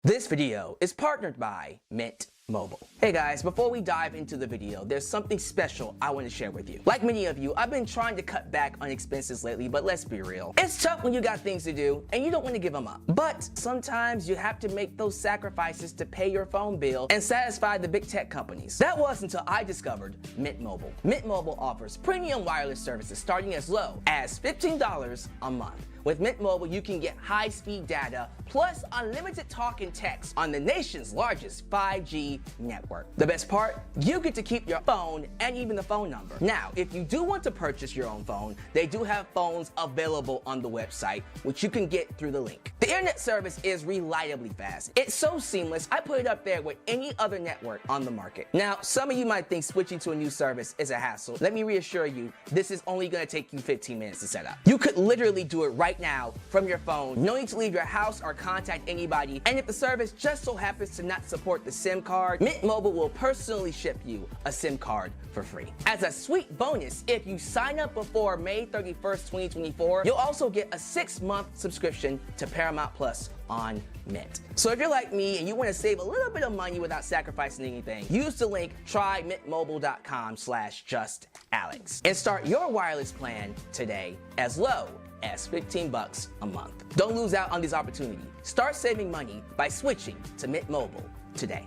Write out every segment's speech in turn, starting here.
This video is partnered by Mint Mobile. Hey guys, before we dive into the video, there's something special I want to share with you. Like many of you, I've been trying to cut back on expenses lately, but let's be real. It's tough when you got things to do and you don't want to give them up. But sometimes you have to make those sacrifices to pay your phone bill and satisfy the big tech companies. That was until I discovered Mint Mobile. Mint Mobile offers premium wireless services starting as low as $15 a month. With Mint Mobile, you can get high-speed data plus unlimited talk and text on the nation's largest 5G network. The best part? You get to keep your phone and even the phone number. Now, if you do want to purchase your own phone, they do have phones available on the website, which you can get through the link. The internet service is reliably fast. It's so seamless, I put it up there with any other network on the market. Now, some of you might think switching to a new service is a hassle. Let me reassure you, this is only going to take you 15 minutes to set up. You could literally do it right now from your phone, no need to leave your house or contact anybody, and if the service just so happens to not support the SIM card, Mint Mobile will personally ship you a SIM card for free. As a sweet bonus, if you sign up before May 31st, 2024, you'll also get a 6-month subscription to Paramount Plus on Mint. So if you're like me and you want to save a little bit of money without sacrificing anything, use the link trymintmobile.com/justalex and start your wireless plan today as low as $15 a month. Don't lose out on this opportunity. Start saving money by switching to Mint Mobile today.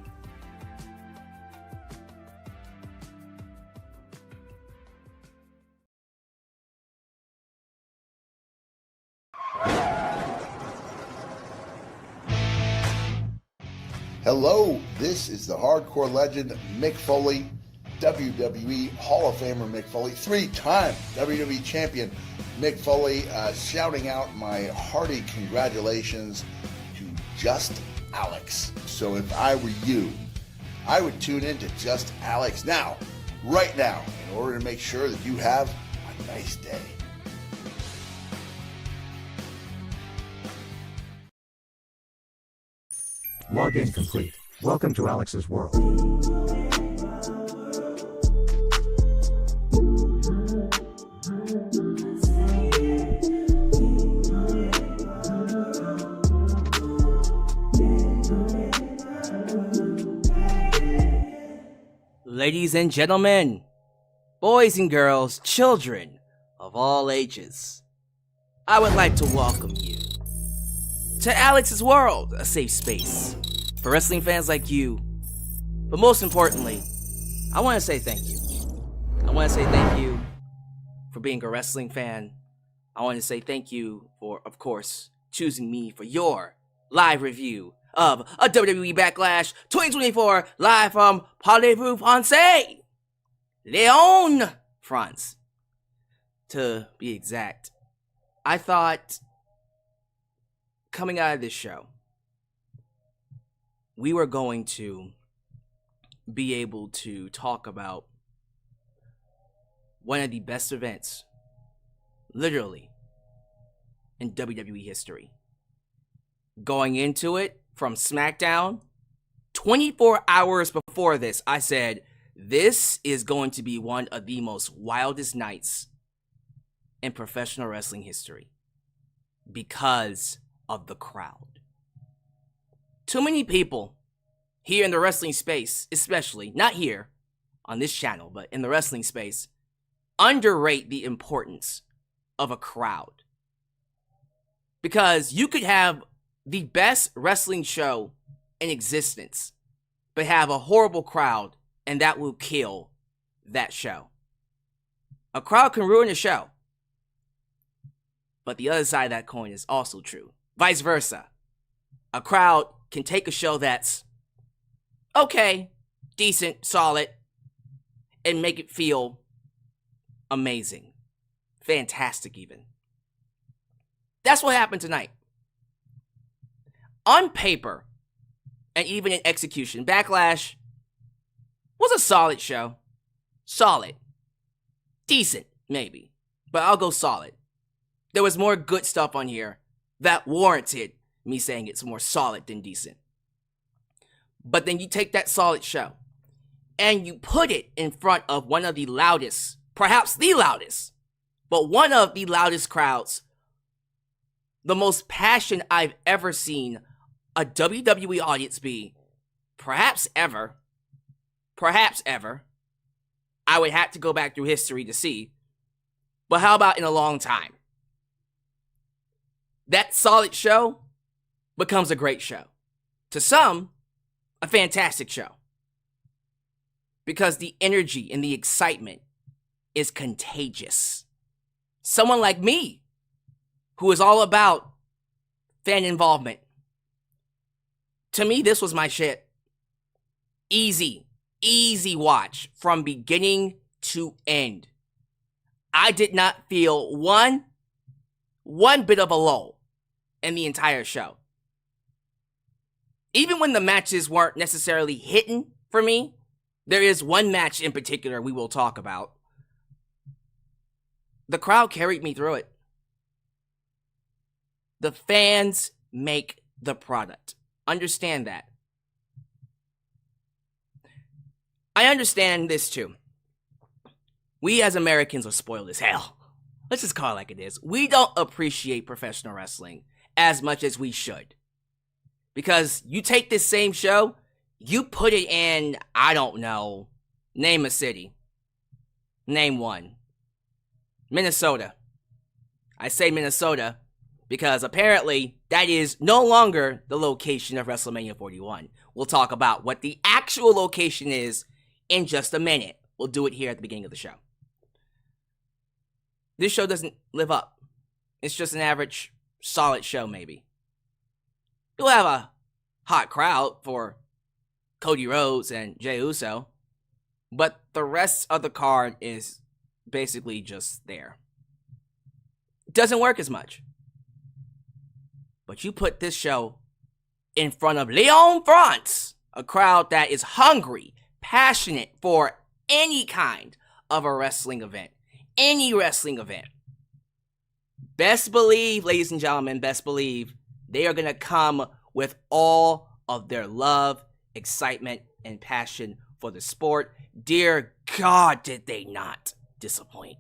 Hello, this is the hardcore legend Mick Foley, WWE Hall of Famer Mick Foley, 3-time WWE champion Mick Foley, shouting out my hearty congratulations to Just Alyx. So if I were you, I would tune in to Just Alyx now, right now, in order to make sure that you have a nice day. Login complete. Welcome to Alyx's world. Ladies and gentlemen, boys and girls, children of all ages, I would like to welcome you to Alyx's world, a safe space for wrestling fans like you. But most importantly, I want to say thank you. I want to say thank you for being a wrestling fan. I want to say thank you for, of course, choosing me for your live review of a WWE Backlash 2024 live from Parlez-vous-Français, Lyon, France. To be exact, I thought coming out of this show, we were going to be able to talk about one of the best events, literally, in WWE history. Going into it from SmackDown, 24 hours before this, I said, this is going to be one of the most wildest nights in professional wrestling history because of the crowd. Too many people here in the wrestling space, especially, not here on this channel, but in the wrestling space, underrate the importance of a crowd. Because you could have the best wrestling show in existence, but have a horrible crowd, and that will kill that show. A crowd can ruin a show. But the other side of that coin is also true. Vice versa. A crowd can take a show that's okay, decent, solid, and make it feel amazing. Fantastic even. That's what happened tonight. On paper, and even in execution, Backlash was a solid show. Solid. Decent, maybe. But I'll go solid. There was more good stuff on here that warranted me saying it's more solid than decent. But then you take that solid show and you put it in front of one of the loudest, perhaps the loudest, but one of the loudest crowds, the most passion I've ever seen a WWE audience be perhaps ever, I would have to go back through history to see, but how about in a long time? That solid show becomes a great show. To some, a fantastic show. Because the energy and the excitement is contagious. Someone like me, who is all about fan involvement. To me, this was my shit. Easy watch from beginning to end. I did not feel one bit of a lull in the entire show. Even when the matches weren't necessarily hitting for me, there is one match in particular we will talk about. The crowd carried me through it. The fans make the product. Understand that. I understand this too. We as Americans are spoiled as hell. Let's just call it like it is. We don't appreciate professional wrestling as much as we should. Because you take this same show, you put it in, I don't know, name a city. Name one. Minnesota. I say Minnesota because apparently that is no longer the location of WrestleMania 41. We'll talk about what the actual location is in just a minute. We'll do it here at the beginning of the show. This show doesn't live up. It's just an average, solid show maybe. You'll have a hot crowd for Cody Rhodes and Jey Uso, but the rest of the card is basically just there. It doesn't work as much. But you put this show in front of Lyon, France, a crowd that is hungry, passionate for any kind of a wrestling event. Any wrestling event. Best believe, ladies and gentlemen, best believe, they are going to come with all of their love, excitement, and passion for the sport. Dear God, did they not disappoint.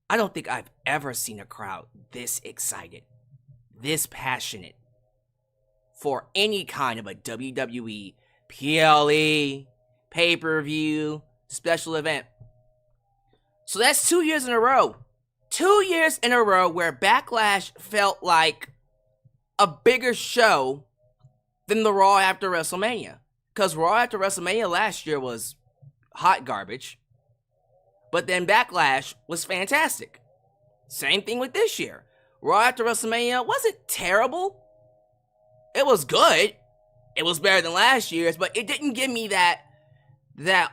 I don't think I've ever seen a crowd this excited, this passionate for any kind of a WWE, PLE, pay-per-view, special event. So that's 2 years in a row. 2 years in a row where Backlash felt like a bigger show than the Raw after WrestleMania. Because Raw after WrestleMania last year was hot garbage. But then Backlash was fantastic. Same thing with this year. Raw after WrestleMania wasn't terrible. It was good. It was better than last year's, but it didn't give me that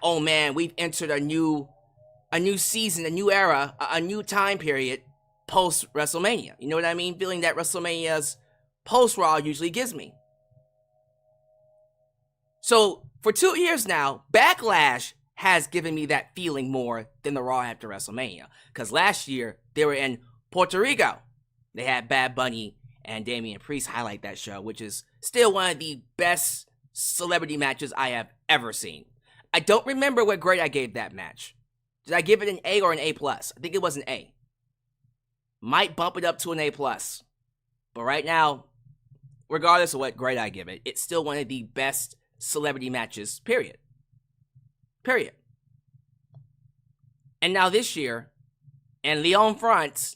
oh man, we've entered a new season, a new era, a new time period post WrestleMania. You know what I mean? Feeling that WrestleMania's post Raw usually gives me. So for 2 years now, Backlash has given me that feeling more than the Raw after WrestleMania. Because last year, they were in Puerto Rico. They had Bad Bunny and Damian Priest highlight that show, which is still one of the best celebrity matches I have ever seen. I don't remember what grade I gave that match. Did I give it an A or an A+? I think it was an A. Might bump it up to an A+. But right now, regardless of what grade I give it, it's still one of the best celebrity matches, period. Period. And now this year, in Lyon, France,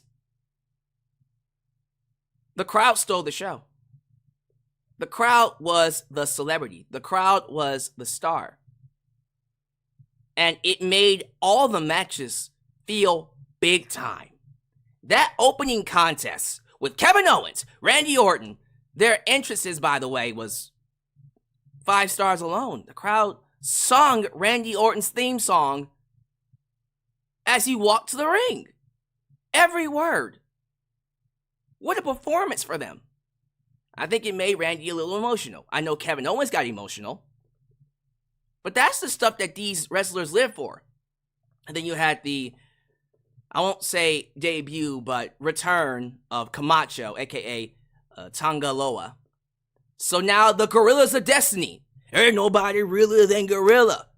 the crowd stole the show. The crowd was the celebrity. The crowd was the star. And it made all the matches feel big time. That opening contest with Kevin Owens, Randy Orton, their entrances, by the way, was 5 stars alone. The crowd sung Randy Orton's theme song as he walked to the ring. Every word. What a performance for them. I think it made Randy a little emotional. I know Kevin Owens got emotional. But that's the stuff that these wrestlers live for. And then you had the, I won't say debut, but return of Camacho, a.k.a. Tangaloa. So now the Gorillas of Destiny. Ain't nobody realer than Gorilla.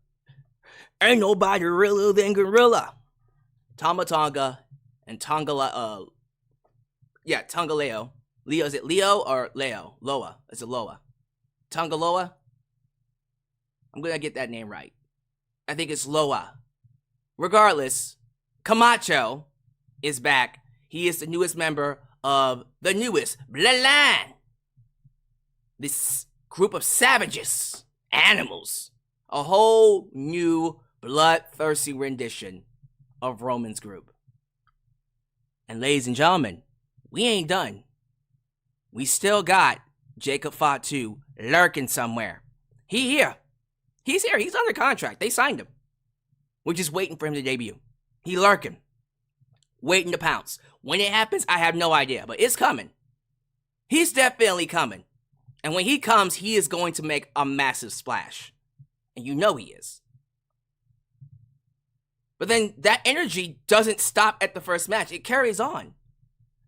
Ain't nobody realer than Gorilla. Tama Tonga and Tangaleo, Leo, is it Leo or Leo? Loa. Is it Loa? Tungaloa? I'm going to get that name right. I think it's Loa. Regardless, Camacho is back. He is the newest member of the newest bloodline. This group of savages, animals. A whole new bloodthirsty rendition of Roman's group. And ladies and gentlemen, we ain't done. We still got Jacob Fatu lurking somewhere. He's here. He's under contract. They signed him. We're just waiting for him to debut. He lurking. Waiting to pounce. When it happens, I have no idea. But it's coming. He's definitely coming. And when he comes, he is going to make a massive splash. And you know he is. But then that energy doesn't stop at the first match. It carries on.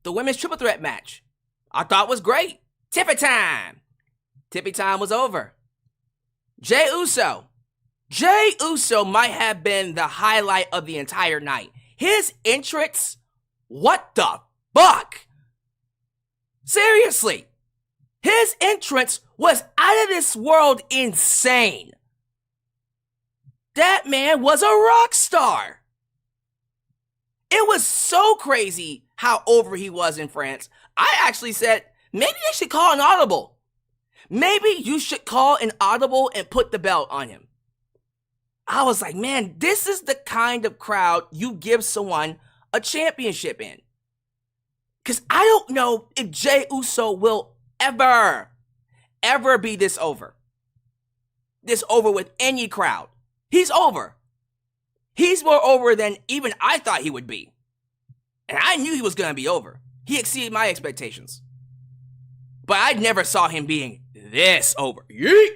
The women's triple threat match, I thought was great. Tippy time. Tippy time was over. Jey Uso. Jey Uso might have been the highlight of the entire night. His entrance, what the fuck? Seriously. His entrance was out of this world insane. That man was a rock star. It was so crazy how over he was in France. I actually said, maybe they should call an audible. Maybe you should call an audible and put the belt on him. I was like, man, this is the kind of crowd you give someone a championship in. Because I don't know if Jey Uso will ever be this over. This over with any crowd. He's over. He's more over than even I thought he would be. And I knew he was going to be over. He exceeded my expectations. But I never saw him being this over. Yeet!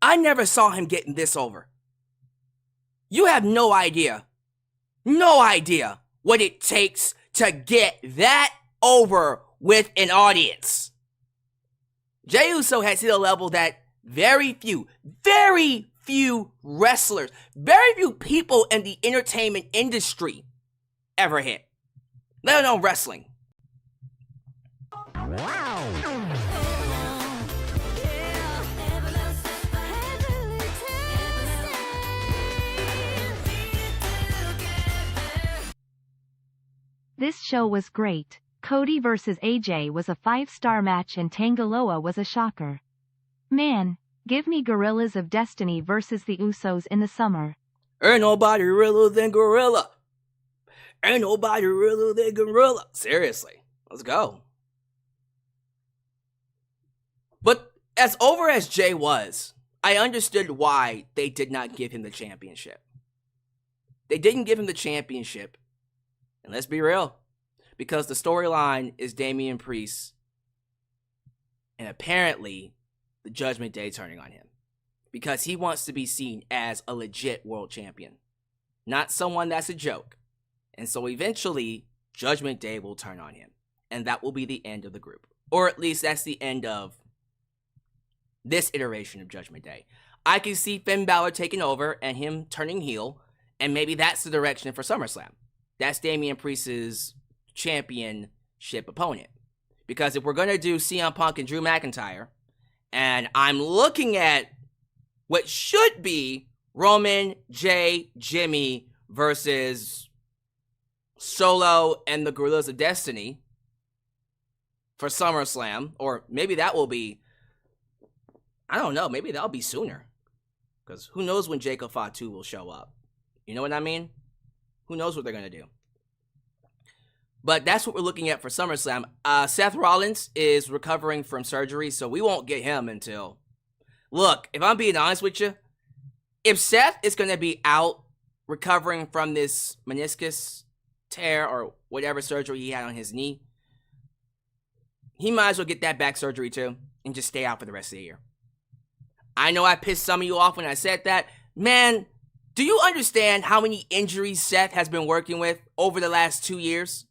I never saw him getting this over. You have no idea what it takes to get that over with an audience. Jey Uso has hit a level that very few wrestlers, very few people in the entertainment industry ever hit, let alone wrestling. This show was great. Cody vs. AJ was a 5-star match and Tangaloa was a shocker. Man, give me Gorillas of Destiny versus the Usos in the summer. Ain't nobody realer than Gorilla. Ain't nobody realer than Gorilla. Seriously, let's go. But as over as Jey was, I understood why they did not give him the championship. They didn't give him the championship, and let's be real, because the storyline is Damian Priest and apparently the Judgment Day turning on him. Because he wants to be seen as a legit world champion, not someone that's a joke. And so eventually, Judgment Day will turn on him. And that will be the end of the group. Or at least that's the end of this iteration of Judgment Day. I can see Finn Balor taking over and him turning heel. And maybe that's the direction for SummerSlam. That's Damian Priest's championship opponent. Because if we're going to do CM Punk and Drew McIntyre, and I'm looking at what should be Roman, Jey, Jimmy versus Solo and the Gorillas of Destiny for SummerSlam, or maybe that will be, I don't know, maybe that'll be sooner. Because who knows when Jacob Fatu will show up. You know what I mean? Who knows what they're going to do. But that's what we're looking at for SummerSlam. Seth Rollins is recovering from surgery, so we won't get him until... Look, if I'm being honest with you, if Seth is going to be out recovering from this meniscus tear or whatever surgery he had on his knee, he might as well get that back surgery too and just stay out for the rest of the year. I know I pissed some of you off when I said that. Man, do you understand how many injuries Seth has been working with over the last 2 years?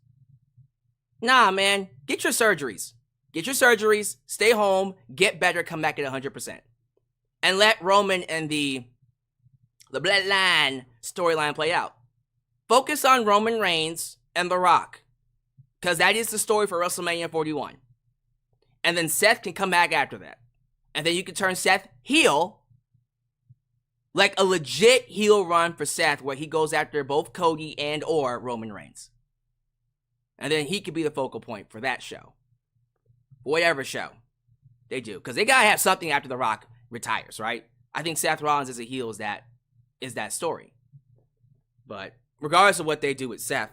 Nah, man. Get your surgeries. Get your surgeries, stay home, get better, come back at 100%. And let Roman and the Bloodline storyline play out. Focus on Roman Reigns and The Rock. because that is the story for WrestleMania 41. And then Seth can come back after that. And then you can turn Seth heel, like a legit heel run for Seth, where he goes after both Cody and or Roman Reigns. And then he could be the focal point for that show. Whatever show they do. Because they got to have something after The Rock retires, right? I think Seth Rollins as a heel is that story. But regardless of what they do with Seth,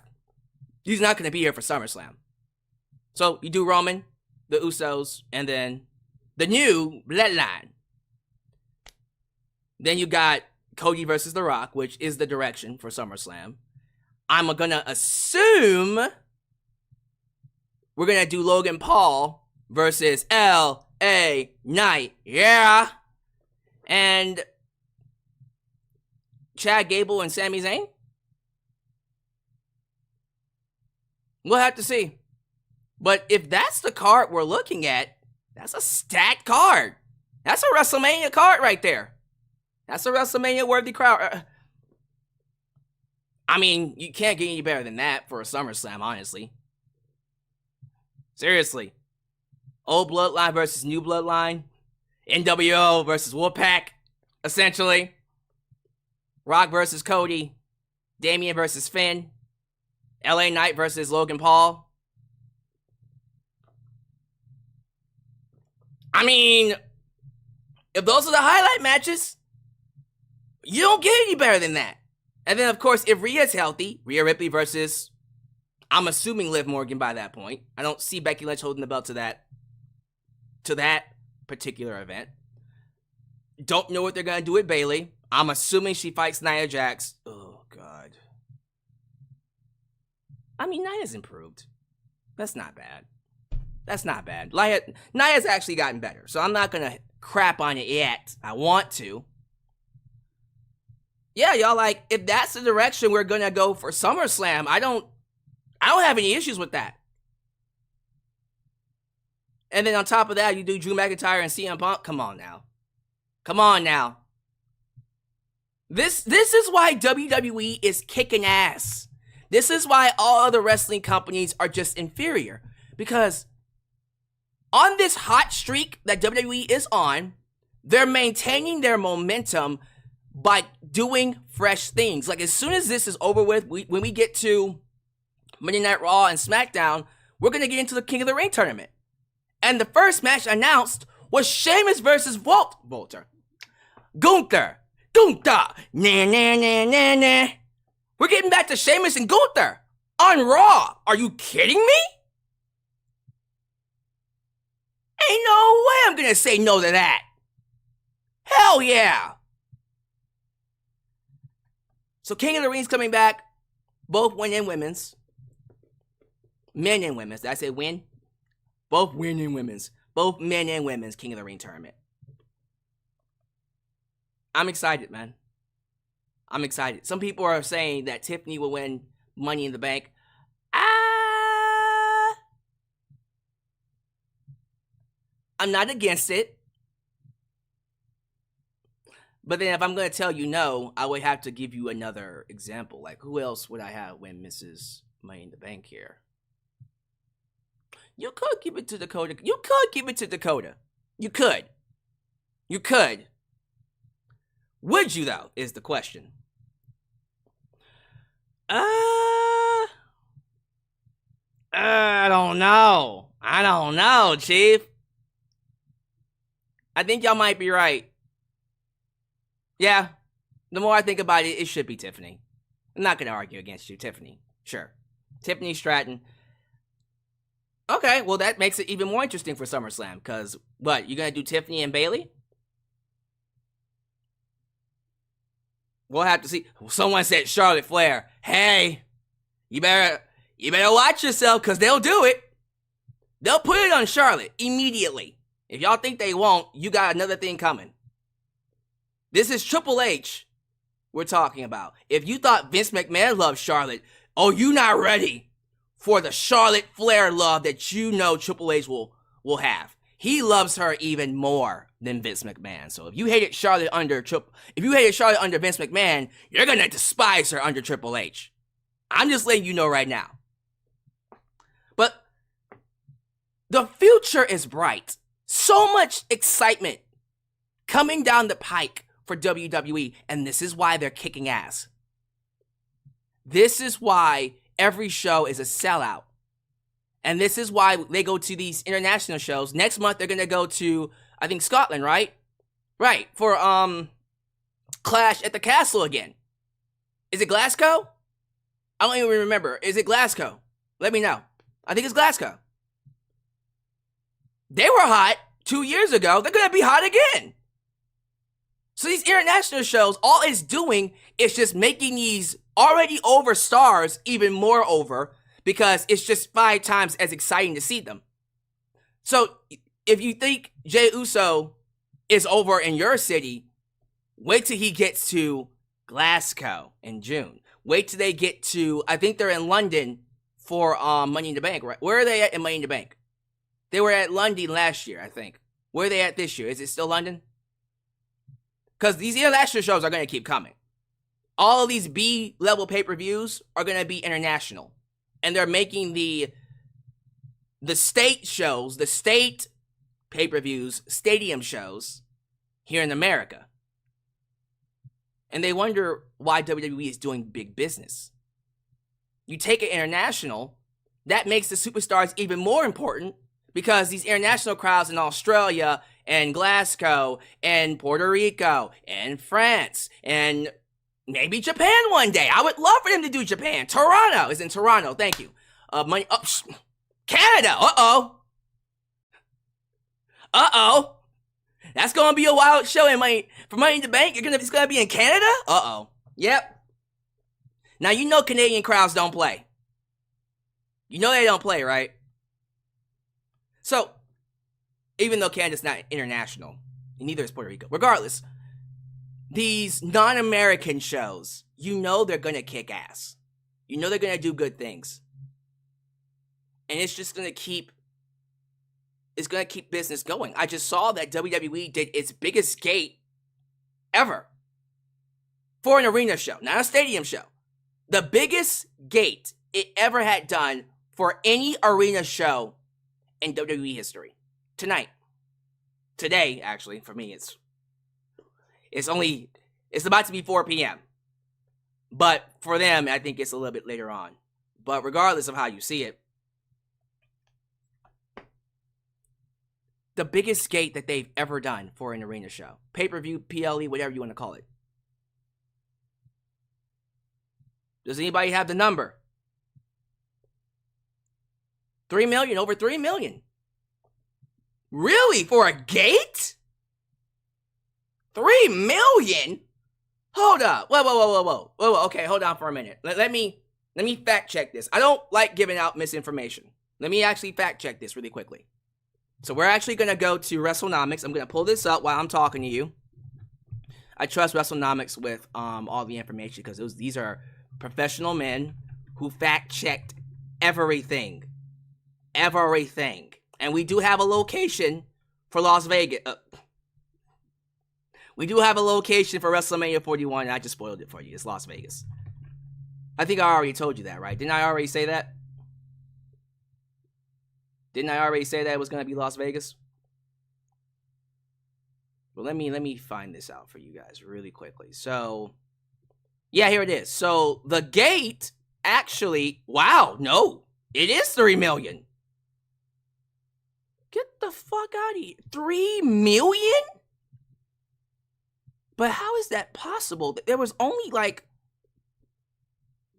he's not going to be here for SummerSlam. So you do Roman, the Usos, and then the new Bloodline. Then you got Cody versus The Rock, which is the direction for SummerSlam. I'm going to assume we're going to do Logan Paul versus L.A. Knight. Yeah. And Chad Gable and Sami Zayn? We'll have to see. But if that's the card we're looking at, that's a stacked card. That's a WrestleMania card right there. That's a WrestleMania-worthy crowd. I mean, you can't get any better than that for a SummerSlam, honestly. Seriously. Old Bloodline versus New Bloodline. NWO versus Wolfpack, essentially. Rock versus Cody. Damian versus Finn. LA Knight versus Logan Paul. I mean, if those are the highlight matches, you don't get any better than that. And then, of course, if Rhea's healthy, Rhea Ripley versus, I'm assuming, Liv Morgan by that point. I don't see Becky Lynch holding the belt to that particular event. Don't know what they're going to do with Bayley. I'm assuming she fights Nia Jax. Oh, God. I mean, Nia's improved. That's not bad. That's not bad. Nia's actually gotten better, so I'm not going to crap on it yet. I want to. Yeah, y'all, like, if that's the direction we're going to go for SummerSlam, I don't have any issues with that. And then on top of that, you do Drew McIntyre and CM Punk. Come on now. Come on now. This is why WWE is kicking ass. This is why all other wrestling companies are just inferior. Because on this hot streak that WWE is on, they're maintaining their momentum by doing fresh things. Like, as soon as this is over with, when we get to Monday Night Raw and SmackDown, we're going to get into the King of the Ring tournament. And the first match announced was Sheamus versus Gunther. Nah, nah, nah, nah, nah. We're getting back to Sheamus and Gunther on Raw. Are you kidding me? Ain't no way I'm going to say no to that. Hell yeah. So King of the Ring's coming back. Both men and women's. Men and women's. Did I say win? Both men and women's. Both men and women's King of the Ring tournament. I'm excited, man. I'm excited. Some people are saying that Tiffany will win Money in the Bank. I'm not against it. But then if I'm going to tell you no, I would have to give you another example. Like, who else would I have win Mrs. Money in the Bank here? You could give it to Dakota. You could give it to Dakota. You could. You could. Would you, though, is the question. I don't know. I don't know, Chief. I think y'all might be right. Yeah. The more I think about it, it should be Tiffany. I'm not going to argue against you. Tiffany. Sure. Tiffany Stratton. Okay, well, that makes it even more interesting for SummerSlam. Because, what, you going to do Tiffany and Bayley? We'll have to see. Someone said Charlotte Flair. Hey, you better watch yourself, because they'll do it. They'll put it on Charlotte immediately. If y'all think they won't, you got another thing coming. This is Triple H we're talking about. If you thought Vince McMahon loved Charlotte, oh, you not ready for the Charlotte Flair love that you know Triple H will have. He loves her even more than Vince McMahon. So if you hated Charlotte under Vince McMahon, you're gonna despise her under Triple H. I'm just letting you know right now. But The future is bright. So much excitement coming down the pike for WWE, and this is why they're kicking ass. This is why every show is a sellout. And this is why they go to these international shows. Next month, they're going to go to, I think, Scotland, right? Right, for Clash at the Castle again. Is it Glasgow? I don't even remember. Is it Glasgow? Let me know. I think it's Glasgow. They were hot 2 years ago. They're going to be hot again. So these international shows, all it's doing is just making these already over stars even more over, because it's just 5 times as exciting to see them. So if you think Jey Uso is over in your city, wait till he gets to Glasgow in June. Wait till they get to, I think they're in London for Money in the Bank, right? Where are they at in Money in the Bank? They were at London last year, I think. Where are they at this year? Is it still London? Because these international shows are going to keep coming. All of these B-level pay-per-views are going to be international. And they're making the state shows, the state pay-per-views, stadium shows here in America. And they wonder why WWE is doing big business. You take it international, that makes the superstars even more important, because these international crowds in Australia and Glasgow and Puerto Rico and France and maybe Japan one day. I would love for them to do Japan. Toronto is in Toronto. Thank you. Canada. Uh-oh. That's going to be a wild show for Money in the Bank. It's going to be in Canada? Yep. Now, you know Canadian crowds don't play. You know they don't play, right? So, even though Canada's not international, and neither is Puerto Rico, regardless, these non-American shows, you know they're going to kick ass. You know they're going to do good things. And it's just going to keep business going. I just saw that WWE did its biggest gate ever for an arena show, not a stadium show. The biggest gate it ever had done for any arena show in WWE history. Today, actually, for me, it's about to be 4 p.m. But for them, I think it's a little bit later on. But regardless of how you see it, the biggest gate that they've ever done for an arena show, pay-per-view, PLE, whatever you want to call it. Does anybody have the number? 3 million, over 3 million. Really? For a gate? 3 million? Hold up. Whoa. Okay, hold on for a minute. Let me fact check this. I don't like giving out misinformation. Let me actually fact check this really quickly. So we're actually going to go to WrestleNomics. I'm going to pull this up while I'm talking to you. I trust WrestleNomics with all the information, because these are professional men who fact checked everything. Everything. And we do have a location for Las Vegas. We do have a location for WrestleMania 41, and I just spoiled it for you. It's Las Vegas. I think I already told you that, right? Didn't I already say that? Didn't I already say that it was going to be Las Vegas? Well, let me find this out for you guys really quickly. So, yeah, here it is. So, the gate actually, wow, no, it is 3 million. Get the fuck out of here. 3 million? But how is that possible? There was only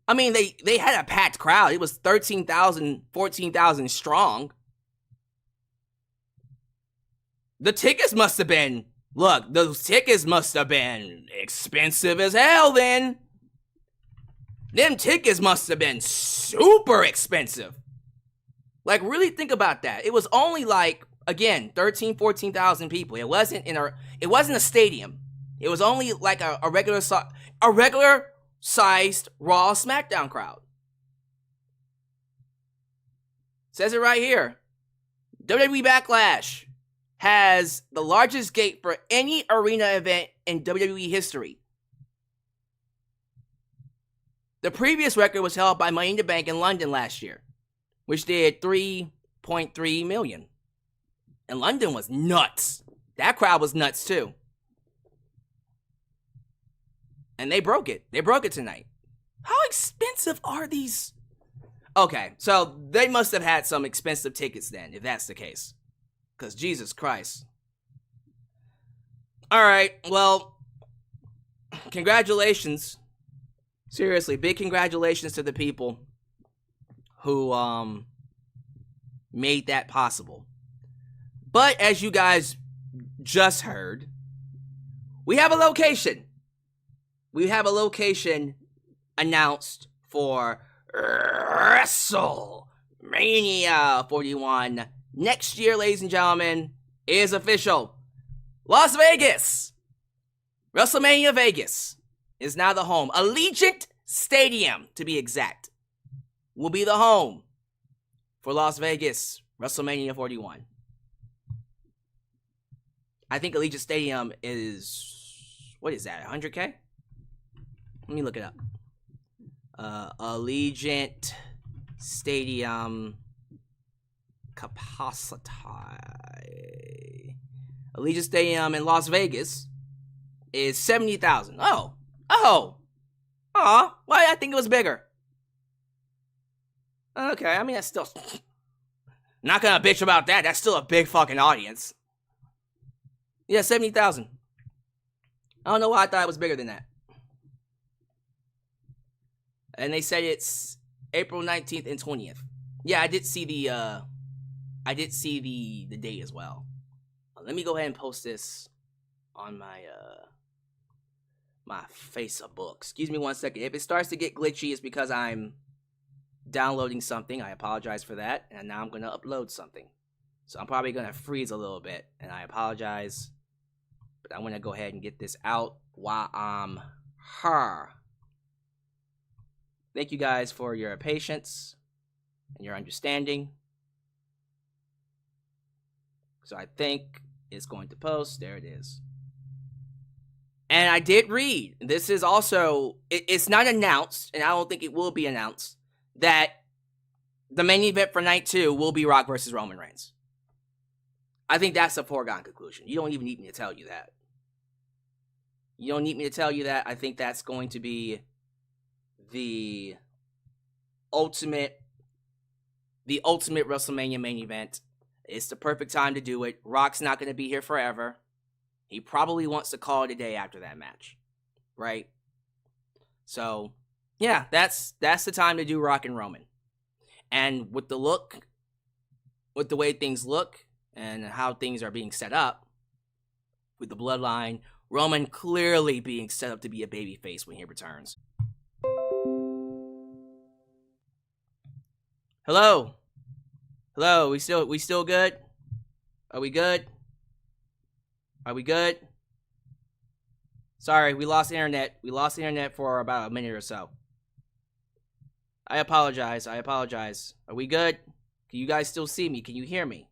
they had a packed crowd. It was 13,000, 14,000 strong. The tickets must have been, those tickets must have been expensive as hell then. Them tickets must have been super expensive. Really think about that. It was only 13,000, 14,000 people. It wasn't a stadium. It was only a regular sized Raw SmackDown crowd. Says it right here. WWE Backlash has the largest gate for any arena event in WWE history. The previous record was held by Money in the Bank in London last year, which did 3.2 8.3 million. And London was nuts. That crowd was nuts too. And they broke it. They broke it tonight. How expensive are these? Okay, so they must have had some expensive tickets then, if that's the case. Because Jesus Christ. Alright, well, congratulations. Seriously, big congratulations to the people who made that possible. But as you guys just heard, we have a location. We have a location announced for WrestleMania 41. Next year, ladies and gentlemen, is official. Las Vegas. WrestleMania Vegas is now the home. Allegiant Stadium, to be exact, will be the home for Las Vegas WrestleMania 41. I think Allegiant Stadium is, what is that, 100K? Let me look it up. Allegiant Stadium capacity. Allegiant Stadium in Las Vegas is 70,000. Well, I think it was bigger. Okay, I mean, that's still... Not gonna bitch about that. That's still a big fucking audience. Yeah, 70,000. I don't know why I thought it was bigger than that. And they said it's April 19th and 20th. Yeah, I did see the date as well. Let me go ahead and post this on my my Facebook. Excuse me one second. If it starts to get glitchy, it's because I'm downloading something. I apologize for that. And now I'm gonna upload something. So I'm probably gonna freeze a little bit, and I apologize. But I'm gonna go ahead and get this out while I'm here. Thank you guys for your patience and your understanding. So I think it's going to post. There it is. And I did read, this is also, it's not announced, and I don't think it will be announced, that the main event for night 2 will be Rock versus Roman Reigns. I think that's a foregone conclusion. You don't even need me to tell you that. You don't need me to tell you that. I think that's going to be the ultimate WrestleMania main event. It's the perfect time to do it. Rock's not going to be here forever. He probably wants to call it a day after that match, right? So, yeah, that's the time to do Rock and Roman. And with the way things look, and how things are being set up, with the bloodline, Roman clearly being set up to be a babyface when he returns. Hello? Hello, we still good? Are we good? Are we good? Sorry, we lost internet. We lost internet for about a minute or so. I apologize. Are we good? Can you guys still see me? Can you hear me?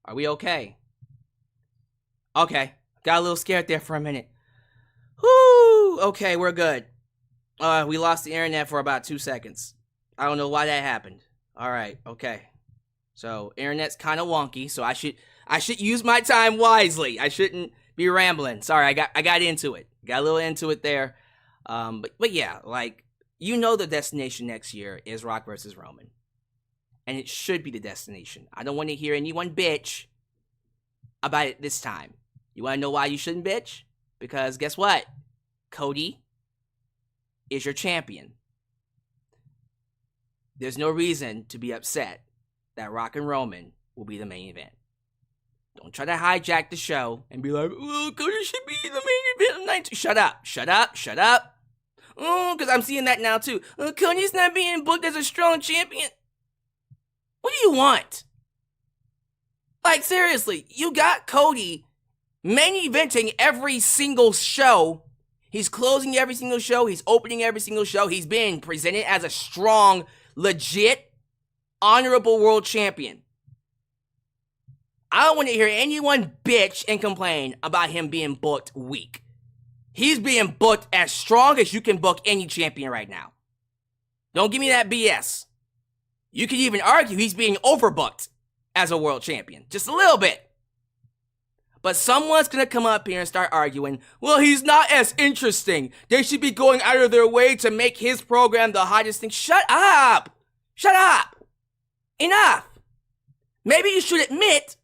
Are we okay? Okay. Got a little scared there for a minute. Whoo! Okay, we're good. We lost the internet for about 2 seconds. I don't know why that happened. Alright, okay. So, internet's kind of wonky, so I should use my time wisely. I shouldn't be rambling. Sorry, I got into it. Got a little into it there. But yeah, like, you know the destination next year is Rock versus Roman. And it should be the destination. I don't want to hear anyone bitch about it this time. You want to know why you shouldn't bitch? Because guess what? Cody is your champion. There's no reason to be upset that Rock and Roman will be the main event. Don't try to hijack the show and be like, oh, Cody should be the main event of night 2. Shut up. Oh, because I'm seeing that now too. Cody's not being booked as a strong champion. What do you want? Like, seriously, you got Cody main eventing every single show. He's closing every single show. He's opening every single show. He's being presented as a strong, legit, honorable world champion. I don't want to hear anyone bitch and complain about him being booked weak. He's being booked as strong as you can book any champion right now. Don't give me that BS. You could even argue he's being overbooked as a world champion. Just a little bit. But someone's going to come up here and start arguing, well, he's not as interesting. They should be going out of their way to make his program the hottest thing. Shut up. Shut up. Enough. Maybe you should admit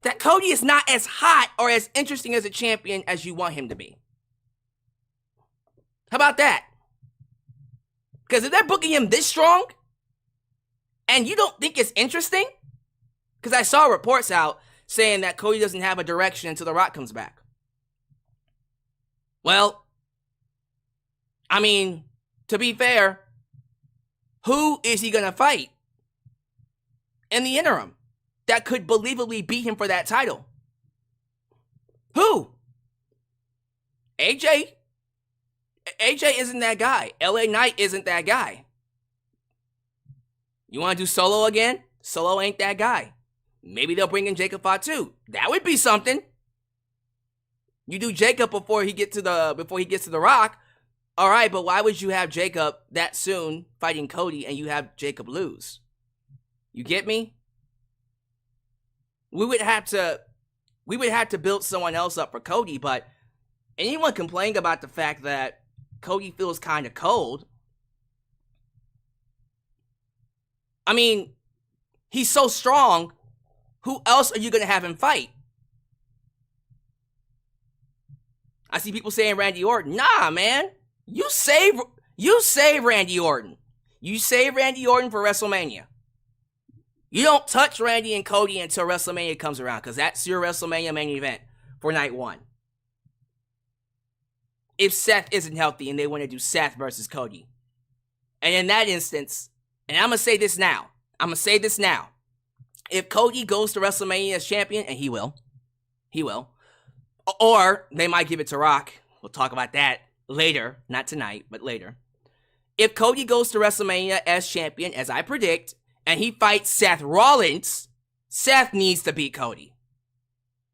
that Cody is not as hot or as interesting as a champion as you want him to be. How about that? Because if they're booking him this strong, and you don't think it's interesting, because I saw reports out saying that Cody doesn't have a direction until The Rock comes back. Well, I mean, to be fair, who is he going to fight in the interim that could believably beat him for that title? Who? AJ? AJ isn't that guy. LA Knight isn't that guy. You want to do Solo again? Solo ain't that guy. Maybe they'll bring in Jacob Fatu. That would be something. You do Jacob before he gets to the Rock. All right, but why would you have Jacob that soon fighting Cody and you have Jacob lose? You get me? We would have to build someone else up for Cody, but anyone complaining about the fact that Cody feels kind of cold? I mean, he's so strong. Who else are you going to have him fight? I see people saying Randy Orton. Nah, man. You save Randy Orton. You save Randy Orton for WrestleMania. You don't touch Randy and Cody until WrestleMania comes around, because that's your WrestleMania main event for night one. If Seth isn't healthy and they want to do Seth versus Cody. And in that instance, and I'm going to say this now. If Cody goes to WrestleMania as champion, and he will. Or they might give it to Rock. We'll talk about that later. Not tonight, but later. If Cody goes to WrestleMania as champion, as I predict, and he fights Seth Rollins, Seth needs to beat Cody.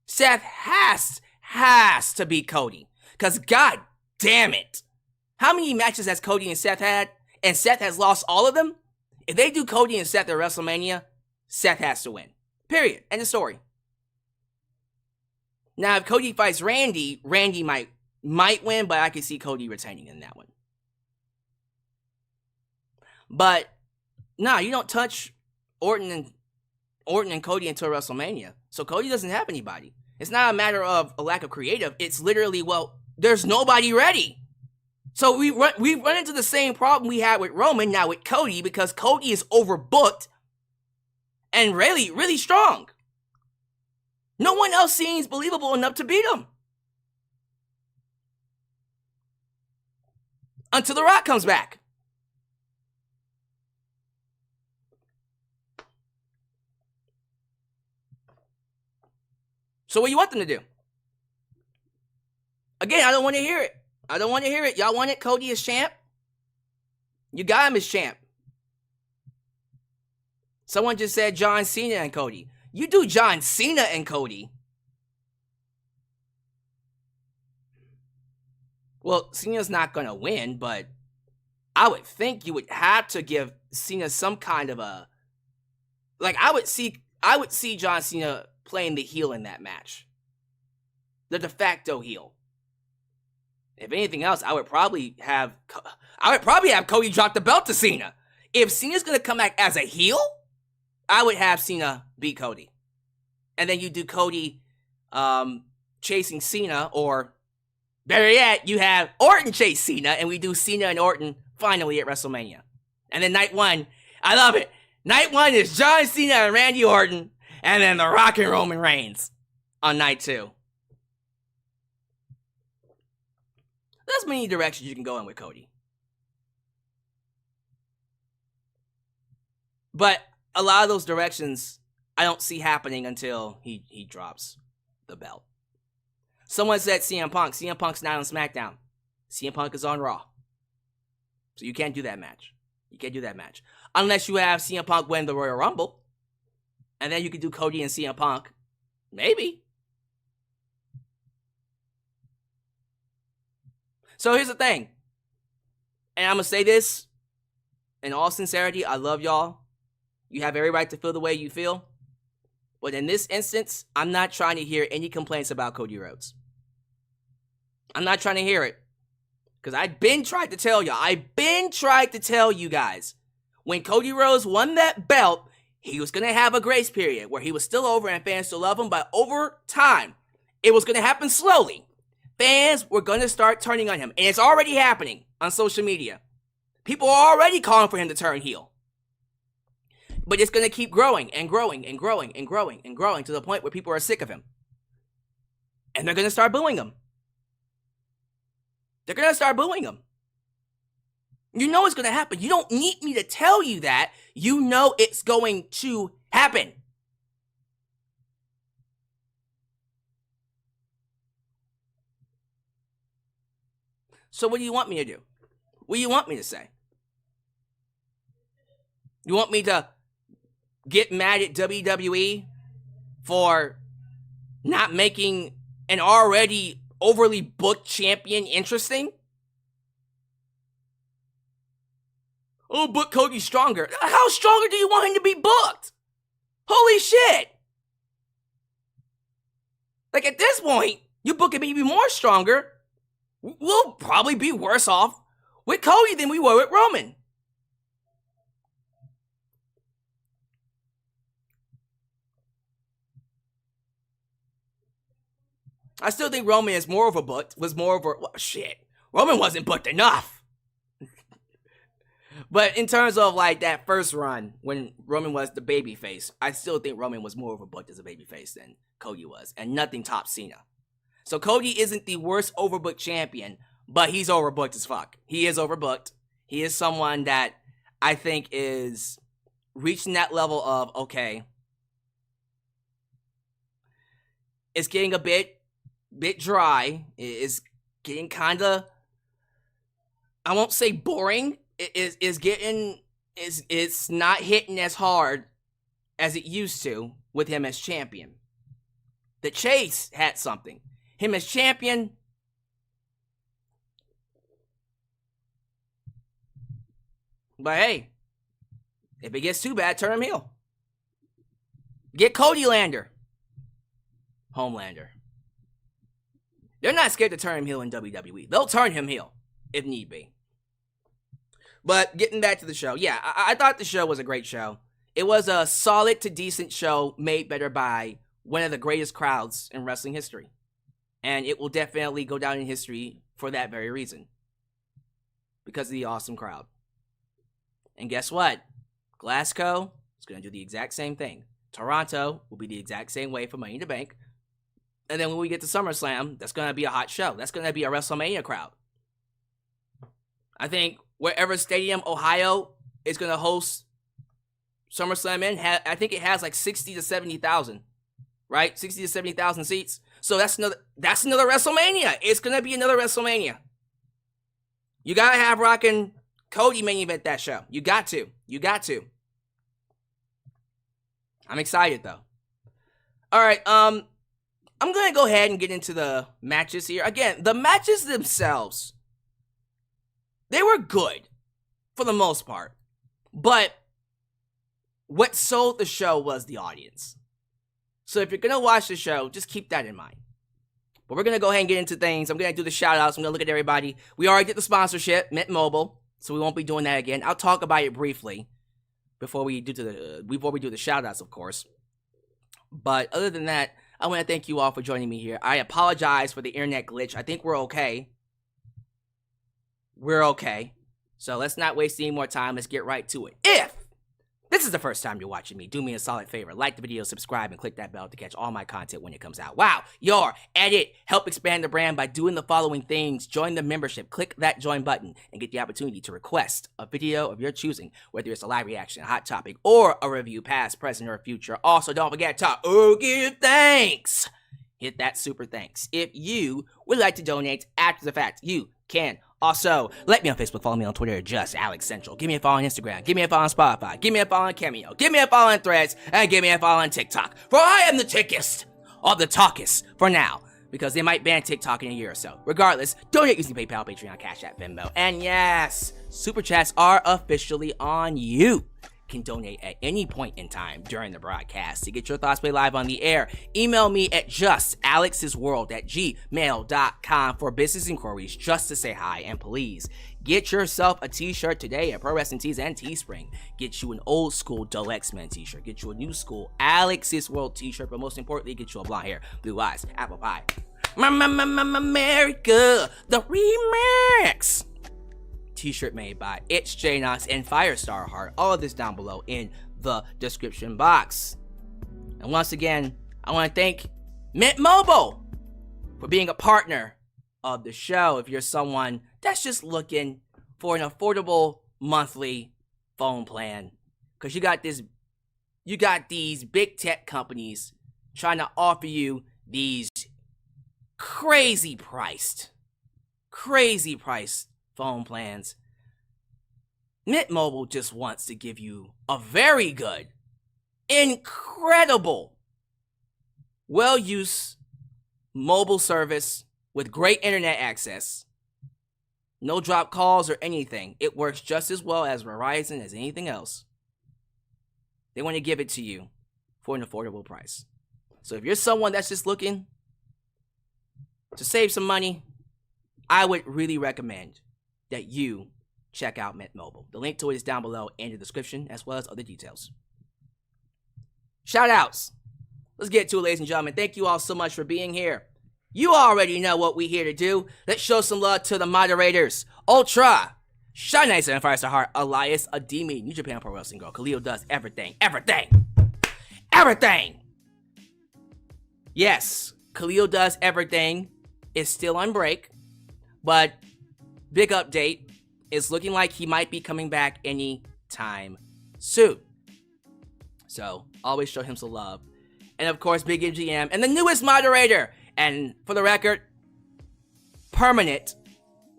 Seth has to beat Cody. Because god damn it. How many matches has Cody and Seth had? And Seth has lost all of them? If they do Cody and Seth at WrestleMania, Seth has to win. Period. End of story. Now, if Cody fights Randy, Randy might win, but I could see Cody retaining in that one. But, nah, you don't touch Orton and Cody until WrestleMania. So Cody doesn't have anybody. It's not a matter of a lack of creative. It's literally, well, there's nobody ready. So we run into the same problem we had with Roman now with Cody, because Cody is overbooked and really, really strong. No one else seems believable enough to beat him. Until The Rock comes back. So what do you want them to do? Again, I don't want to hear it. Y'all want it Cody as champ? You got him as champ. Someone just said John Cena and Cody. You do John Cena and Cody. Well, Cena's not going to win, but I would think you would have to give Cena some kind of a... Like, I would see John Cena playing the heel in that match. The de facto heel. If anything else, I would probably have Cody drop the belt to Cena. If Cena's going to come back as a heel, I would have Cena beat Cody. And then you do Cody chasing Cena, or better yet, you have Orton chase Cena, and we do Cena and Orton finally at WrestleMania. And then night one, I love it. Night one is John Cena and Randy Orton, and then The Rock and Roman Reigns on night two. There's many directions you can go in with Cody. But a lot of those directions I don't see happening until he drops the belt. Someone said CM Punk. CM Punk's not on SmackDown. CM Punk is on Raw. So you can't do that match. Unless you have CM Punk win the Royal Rumble. And then you could do Cody and CM Punk. Maybe. So here's the thing. And I'm going to say this in all sincerity. I love y'all. You have every right to feel the way you feel. But in this instance, I'm not trying to hear any complaints about Cody Rhodes. I'm not trying to hear it. Because I've been trying to tell you guys. When Cody Rhodes won that belt, he was going to have a grace period where he was still over and fans still love him. But over time, it was going to happen slowly. Fans were going to start turning on him. And it's already happening on social media. People are already calling for him to turn heel. But it's going to keep growing and growing and growing and growing and growing to the point where people are sick of him. And they're going to start booing him. They're going to start booing him. You know it's going to happen. You don't need me to tell you that. You know it's going to happen. So what do you want me to do? What do you want me to say? You want me to get mad at WWE for not making an already overly booked champion interesting? Oh, book Cody stronger. How stronger do you want him to be booked? Holy shit. Like at this point, you book him even more stronger. We'll probably be worse off with Cody than we were with Roman. I still think Roman is more overbooked, well, shit. Roman wasn't booked enough. But in terms of like that first run, when Roman was the babyface, I still think Roman was more overbooked as a babyface than Cody was. And nothing tops Cena. So Cody isn't the worst overbooked champion, but he's overbooked as fuck. He is overbooked. He is someone that I think is reaching that level of, okay, it's getting a bit dry. It's getting kind of, I won't say boring. It's not hitting as hard as it used to with him as champion. The chase had something. Him as champion, but hey, if it gets too bad, turn him heel. Get Cody Lander. Homelander. They're not scared to turn him heel in WWE. They'll turn him heel if need be. But getting back to the show, yeah, I thought the show was a great show. It was a solid to decent show made better by one of the greatest crowds in wrestling history. And it will definitely go down in history for that very reason. Because of the awesome crowd. And guess what? Glasgow is going to do the exact same thing. Toronto will be the exact same way for Money in the Bank. And then when we get to SummerSlam, that's going to be a hot show. That's going to be a WrestleMania crowd. I think wherever stadium Ohio is going to host SummerSlam in, I think it has like 60 to 70,000. Right? 60 to 70,000 seats. So that's another WrestleMania. It's going to be another WrestleMania. You got to have Rock and Cody main event that show. You got to. I'm excited though. All right, I'm going to go ahead and get into the matches here. Again, the matches themselves, they were good for the most part. But what sold the show was the audience. So if you're going to watch the show, just keep that in mind. But we're going to go ahead and get into things. I'm going to do the shout-outs. I'm going to look at everybody. We already did the sponsorship, Mint Mobile, so we won't be doing that again. I'll talk about it briefly before we do the shout-outs, of course. But other than that, I want to thank you all for joining me here. I apologize for the internet glitch. I think we're okay. We're okay. So let's not waste any more time. Let's get right to it. If this is the first time you're watching me, do me a solid favor. Like the video, subscribe, and click that bell to catch all my content when it comes out. Wow, your edit. Help expand the brand by doing the following things. Join the membership. Click that join button and get the opportunity to request a video of your choosing, whether it's a live reaction, a hot topic, or a review, past, present, or future. Also, don't forget to give thanks. Hit that super thanks. If you would like to donate after the fact, you can. Also, like me on Facebook, follow me on Twitter, just Alyx Central. Give me a follow on Instagram, give me a follow on Spotify, give me a follow on Cameo, give me a follow on Threads, and give me a follow on TikTok. For I am the tickest of the talkest for now, because they might ban TikTok in a year or so. Regardless, donate using PayPal, Patreon, Cash App, Venmo, and yes, Super Chats are officially on you. can donate at any point in time during the broadcast. To get your thoughts played live on the air, email me at justalexsworld@gmail.com for business inquiries, just to say hi. And please, get yourself a t-shirt today at Pro Wrestling Tees and Teespring. Get you an old school Deluxe Man t-shirt. Get you a new school Alex's World t-shirt. But most importantly, get you a blonde hair, blue eyes, apple pie. America, the remix t-shirt made by It's J Knox and Firestar Heart. All of this down below in the description box. And once again, I want to thank Mint Mobile for being a partner of the show. If you're someone that's just looking for an affordable monthly phone plan, because you got these big tech companies trying to offer you these crazy priced phone plans. Mint Mobile just wants to give you a very good, incredible, well-used mobile service with great internet access. No drop calls or anything. It works just as well as Verizon as anything else. They want to give it to you for an affordable price. So if you're someone that's just looking to save some money, I would really recommend that you check out Mint Mobile. The link to it is down below in the description, as well as other details. Shout outs. Let's get to it, ladies and gentlemen. Thank you all so much for being here. You already know what we're here to do. Let's show some love to the moderators. Ultra, Shine Nice and Firestar Heart, Elias, Ademi, New Japan Pro Wrestling Girl, Khalil does everything. Yes, Khalil does everything. Is still on break, but big update, it's looking like he might be coming back anytime soon. So always show him some love. And of course, Big MGM and the newest moderator, and for the record, permanent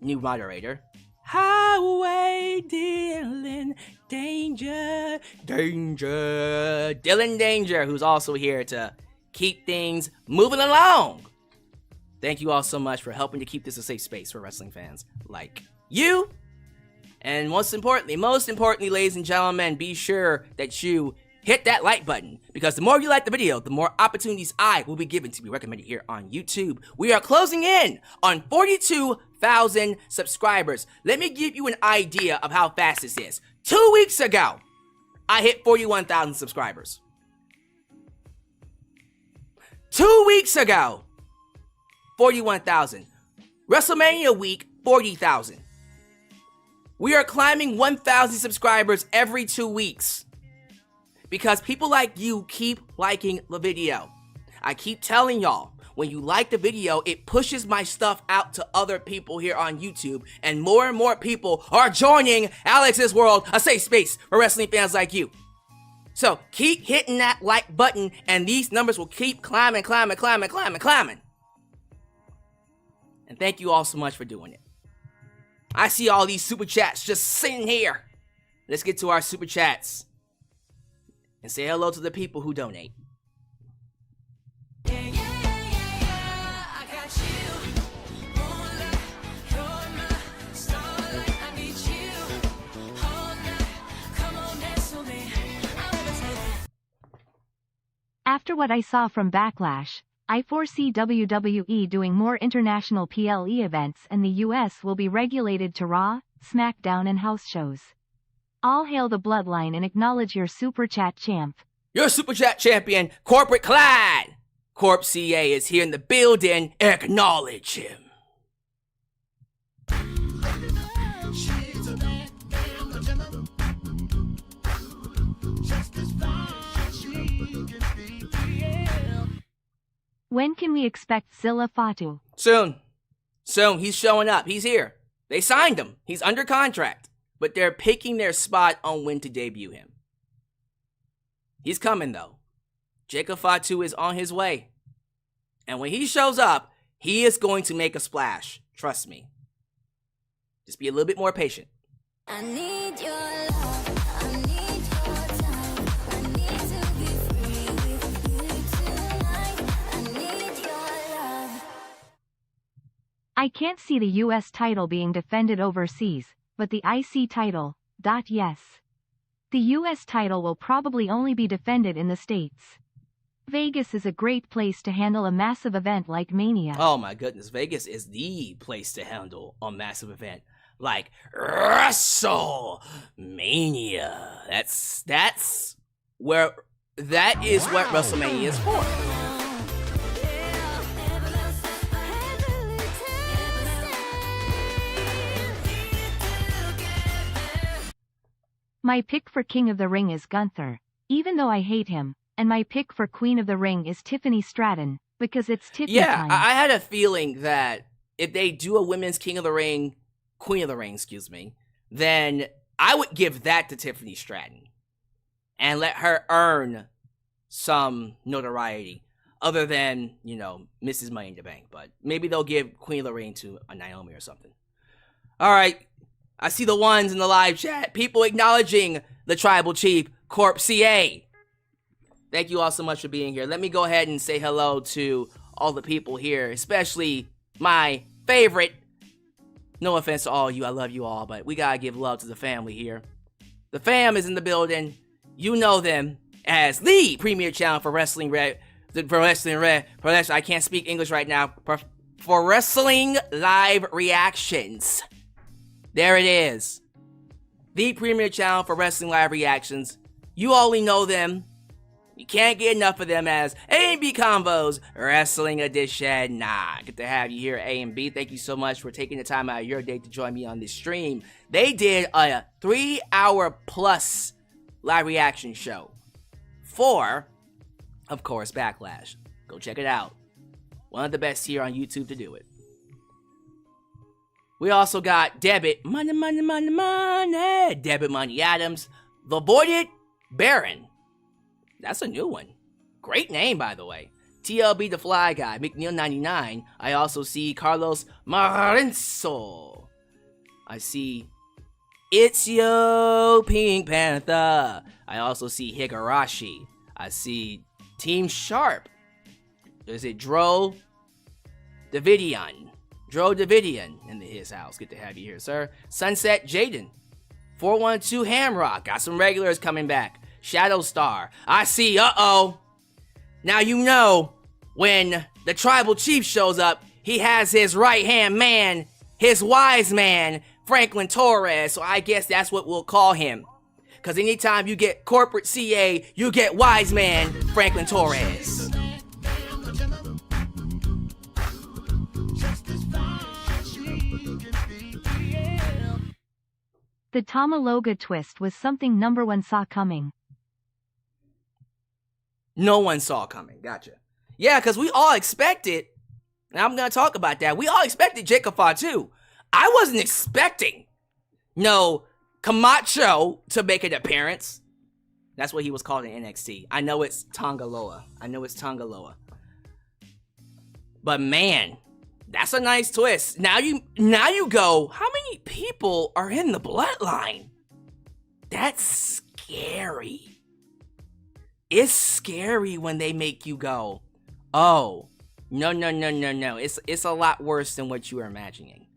new moderator, Highway Dylan Danger, Dylan Danger, who's also here to keep things moving along. Thank you all so much for helping to keep this a safe space for wrestling fans like you. And most importantly, ladies and gentlemen, be sure that you hit that like button, because the more you like the video, the more opportunities I will be given to be recommended here on YouTube. We are closing in on 42,000 subscribers. Let me give you an idea of how fast this is. 2 weeks ago, I hit 41,000 subscribers. 2 weeks ago, 41,000. WrestleMania week, 40,000. We are climbing 1,000 subscribers every 2 weeks, because people like you keep liking the video. I keep telling y'all, when you like the video, it pushes my stuff out to other people here on YouTube, and more people are joining Alex's World, a safe space for wrestling fans like you. So keep hitting that like button, and these numbers will keep climbing. And thank you all so much for doing it. I see all these super chats just sitting here. Let's get to our super chats and say hello to the people who donate. After what I saw from Backlash, I foresee WWE doing more international PLE events, and the US will be regulated to Raw, SmackDown and house shows. All hail the bloodline and acknowledge your Super Chat champ. Your Super Chat champion, Corporate Clyde. Corp CA is here in the building. Acknowledge him. When can we expect Zilla Fatu? Soon. He's showing up. He's here. They signed him. He's under contract. But they're picking their spot on when to debut him. He's coming, though. Jacob Fatu is on his way. And when he shows up, he is going to make a splash. Trust me. Just be a little bit more patient. I need your love. I need your time. I need to be free with you tonight. I need your love. I can't see the US title being defended overseas, but the IC title, yes. The US title will probably only be defended in the States. Vegas is a great place to handle a massive event like Mania. Oh my goodness, Vegas is the place to handle a massive event like WrestleMania. That's where that is what WrestleMania is for. My pick for King of the Ring is Gunther, even though I hate him, and my pick for Queen of the Ring is Tiffany Stratton, because it's Tiffany time. I had a feeling that if they do a women's King of the Ring, Queen of the Ring, excuse me, then I would give that to Tiffany Stratton and let her earn some notoriety other than, you know, Mrs. Money in the Bank. But maybe they'll give Queen of the Ring to a Naomi or something. All right. I see the ones in the live chat. People acknowledging the Tribal Chief, Corp CA. Thank you all so much for being here. Let me go ahead and say hello to all the people here, especially my favorite. No offense to all of you, I love you all, but we gotta give love to the family here. The fam is in the building. You know them as the premier channel for wrestling, I can't speak English right now. For wrestling live reactions. There it is. The premier channel for wrestling live reactions. You only know them. You can't get enough of them as A&B Combos Wrestling Edition. Nah, good to have you here, A&B. Thank you so much for taking the time out of your day to join me on this stream. They did a 3-hour plus live reaction show for, of course, Backlash. Go check it out. One of the best here on YouTube to do it. We also got Debit Money, Debit Money Adams, The Voided Baron. That's a new one. Great name, by the way. TLB The Fly Guy, McNeil99. I also see Carlos Marenzo. I see It's Yo Pink Panther. I also see Higurashi. I see Team Sharp. Is it Dro Davidian? Dro Davidian in his house. Good to have you here, sir. Sunset Jaden. 412 Hamrock. Got some regulars coming back. Shadow Star. I see. Uh-oh. Now you know when the Tribal Chief shows up, he has his right-hand man, his wise man, Franklin Torres. So I guess that's what we'll call him. Because anytime you get corporate CA, you get wise man, Franklin Torres. The Tamaloga twist was something number one saw coming. No one saw coming. Gotcha. Yeah, because we all expected, and I'm going to talk about that, we all expected Jacob Fatu. I wasn't expecting no Camacho to make an appearance. That's what he was called in NXT. I know it's Tongaloa. But man, that's a nice twist. Now you go, how many people are in the bloodline? That's scary. It's scary when they make you go, oh, no. It's a lot worse than what you were imagining.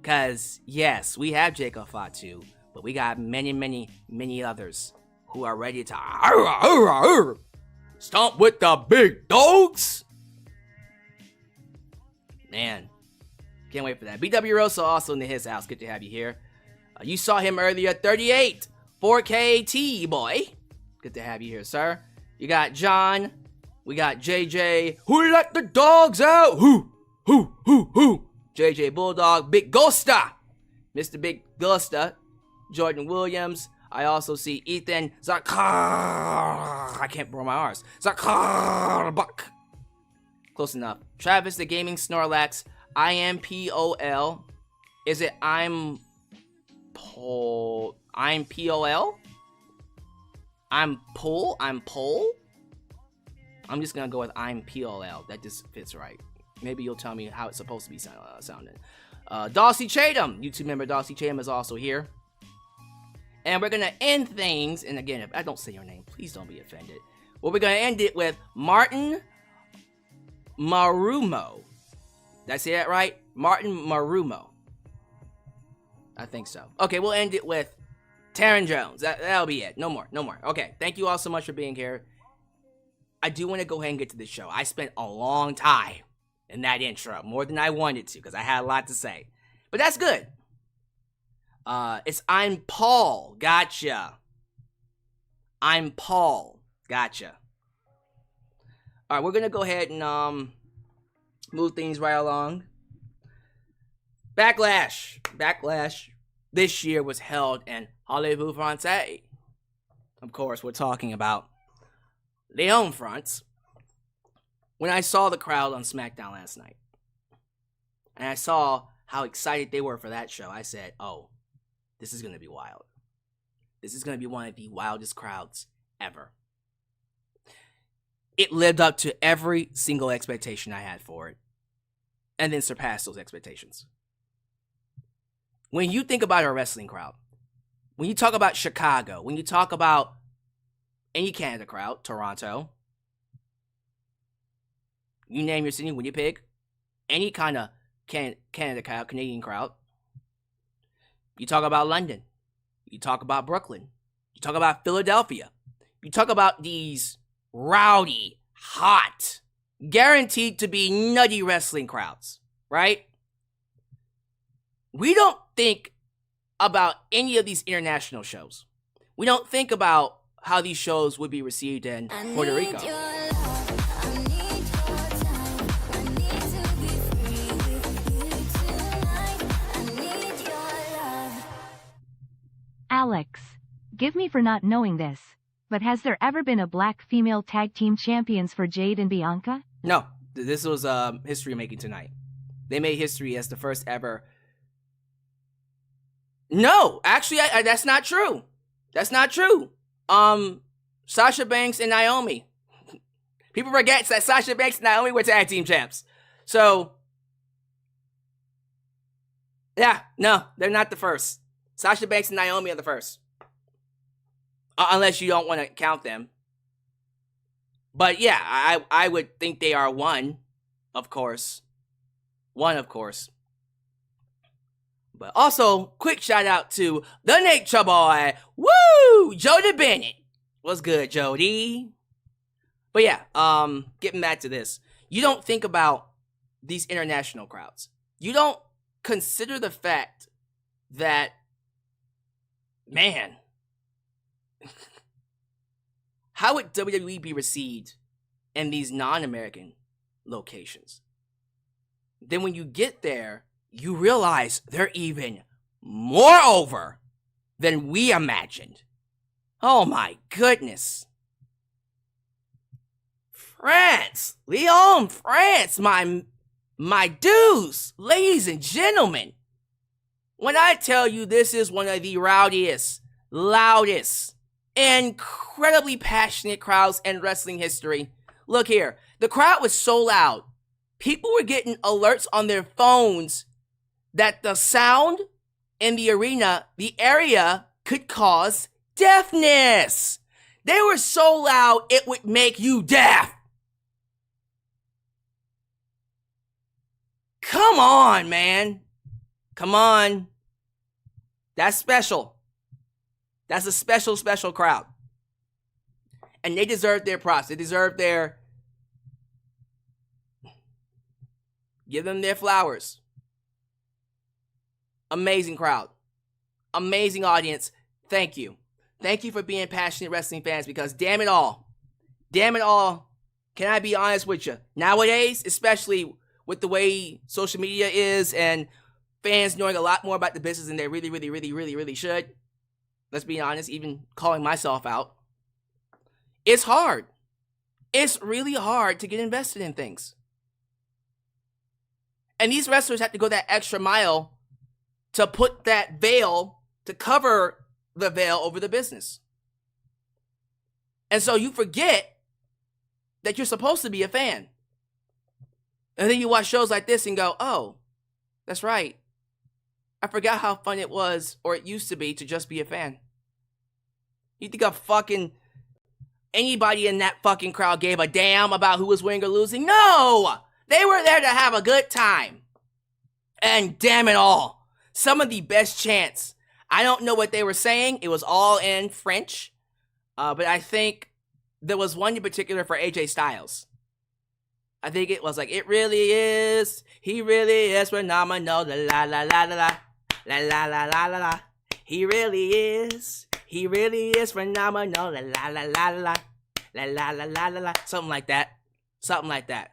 Because, yes, we have Jacob Fatu, but we got many others who are ready to stomp with the big dogs. Man, can't wait for that. BW Rosa also in his house. Good to have you here. You saw him earlier, 38, 4KT boy. Good to have you here, sir. You got John. We got JJ. Who let the dogs out? Who? JJ Bulldog. Big Ghosta. Mr. Big Ghosta. Jordan Williams. I also see Ethan Zakar. I can't roll my R's. Zakarbuk. Close enough. Travis the Gaming Snorlax. IMPOL. Is it I'm POL? I'm POL? I'm Pole? I'm Pole? I'm just gonna go with I'm POL. That just fits right. Maybe you'll tell me how it's supposed to be sounding. Dawsey Chatham. YouTube member Dawsey Chatham is also here. And we're gonna end things, and again, if I don't say your name, please don't be offended. Well, we're gonna end it with Martin Marumo. Did I say that right? Martin Marumo. I think so. Okay, we'll end it with Taryn Jones. That'll be it. No more. Okay, thank you all so much for being here. I do want to go ahead and get to this show. I spent a long time in that intro, more than I wanted to, because I had a lot to say. But that's good. It's I'm Paul. Gotcha. I'm Paul. Gotcha. All right, we're going to go ahead and move things right along. Backlash this year was held in Hollywood, France. Of course, we're talking about Leon France. When I saw the crowd on SmackDown last night, and I saw how excited they were for that show, I said, oh, this is going to be wild. This is going to be one of the wildest crowds ever. It lived up to every single expectation I had for it, and then surpassed those expectations. When you think about a wrestling crowd, when you talk about Chicago, when you talk about any Canada crowd, Toronto, you name your city, Winnipeg, any kind of Canada crowd, Canadian crowd. You talk about London. You talk about Brooklyn. You talk about Philadelphia. You talk about these rowdy, hot, guaranteed to be nutty wrestling crowds, right? We don't think about any of these international shows. We don't think about how these shows would be received in Puerto Rico. Alyx, give me for not knowing this, but has there ever been a black female tag team champions for Jade and Bianca? No, this was history making tonight. They made history as the first ever. No, actually, that's not true. That's not true. Sasha Banks and Naomi. People forget that Sasha Banks and Naomi were tag team champs. So, yeah, no, they're not the first. Sasha Banks and Naomi are the first. Unless you don't want to count them. But yeah, I would think they are one, of course. One, of course. But also, quick shout out to the Nature Boy. Woo! Jody Bennett. What's good, Jody? But yeah, getting back to this. You don't think about these international crowds. You don't consider the fact that, man, how would WWE be received in these non-American locations? Then when you get there, you realize they're even more over than we imagined. Oh my goodness. France, Lyon, France, my dudes, ladies and gentlemen. When I tell you this is one of the rowdiest, loudest, incredibly passionate crowds in wrestling history. Look here, the crowd was so loud. People were getting alerts on their phones that the sound in the arena, the area, could cause deafness. They were so loud it would make you deaf. Come on, man. Come on. That's special. That's a special, special crowd. And they deserve their props. They deserve their... Give them their flowers. Amazing crowd. Amazing audience. Thank you. Thank you for being passionate wrestling fans, because damn it all, can I be honest with you? Nowadays, especially with the way social media is and fans knowing a lot more about the business than they really should, let's be honest, even calling myself out, it's hard. It's really hard to get invested in things. And these wrestlers have to go that extra mile to put that veil, to cover the veil over the business. And so you forget that you're supposed to be a fan. And then you watch shows like this and go, oh, that's right. I forgot how fun it was, or it used to be, to just be a fan. You think anybody in that fucking crowd gave a damn about who was winning or losing? No! They were there to have a good time. And damn it all, some of the best chants I don't know what they were saying. It was all in French. But I think there was one in particular for AJ Styles. I think it was like, it really is. He really is phenomenal. La la la la la la la la la la la. He really is. He really is phenomenal. La la la la la la la la la la la. Something like that. Something like that.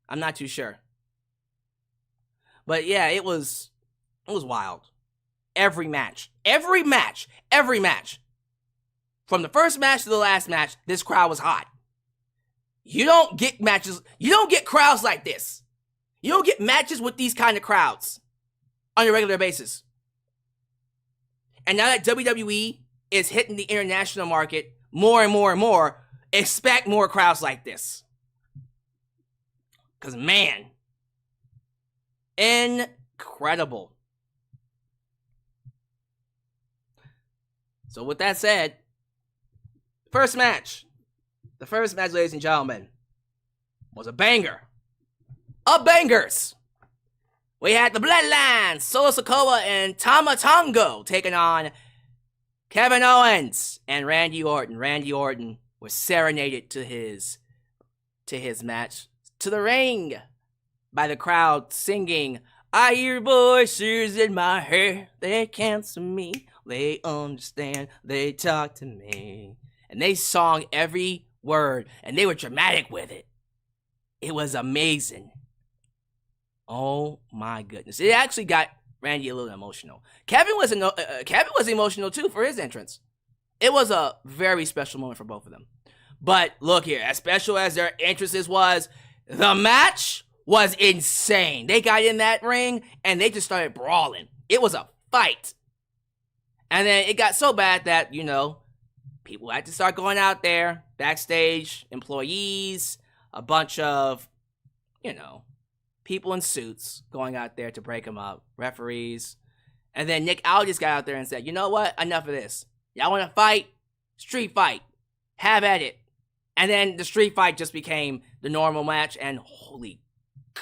I'm not too sure. But yeah, it was wild. Every match. From the first match to the last match, this crowd was hot. You don't get matches, you don't get crowds like this. You don't get matches with these kind of crowds on a regular basis. And now that WWE is hitting the international market more and more and more, expect more crowds like this. Because, man, incredible. So with that said, the first match, ladies and gentlemen, was a banger. Of bangers. We had the Bloodline, Solo Sikoa and Tama Tonga taking on Kevin Owens and Randy Orton. Randy Orton was serenaded to his match to the ring by the crowd singing, I hear voices in my head, they can't see me, they understand, they talk to me. And they sung every word, and they were dramatic with it. It was amazing. Oh my goodness. It actually got Randy a little emotional. Kevin was emotional too for his entrance. It was a very special moment for both of them. But look here, as special as their entrances was, the match was insane. They got in that ring and they just started brawling. It was a fight. And then it got so bad that, you know, people had to start going out there, backstage, employees, a bunch of, you know, people in suits going out there to break them up, referees. And then Nick Aldis got out there and said, you know what? Enough of this. Y'all want to fight? Street fight. Have at it. And then the street fight just became the normal match, and holy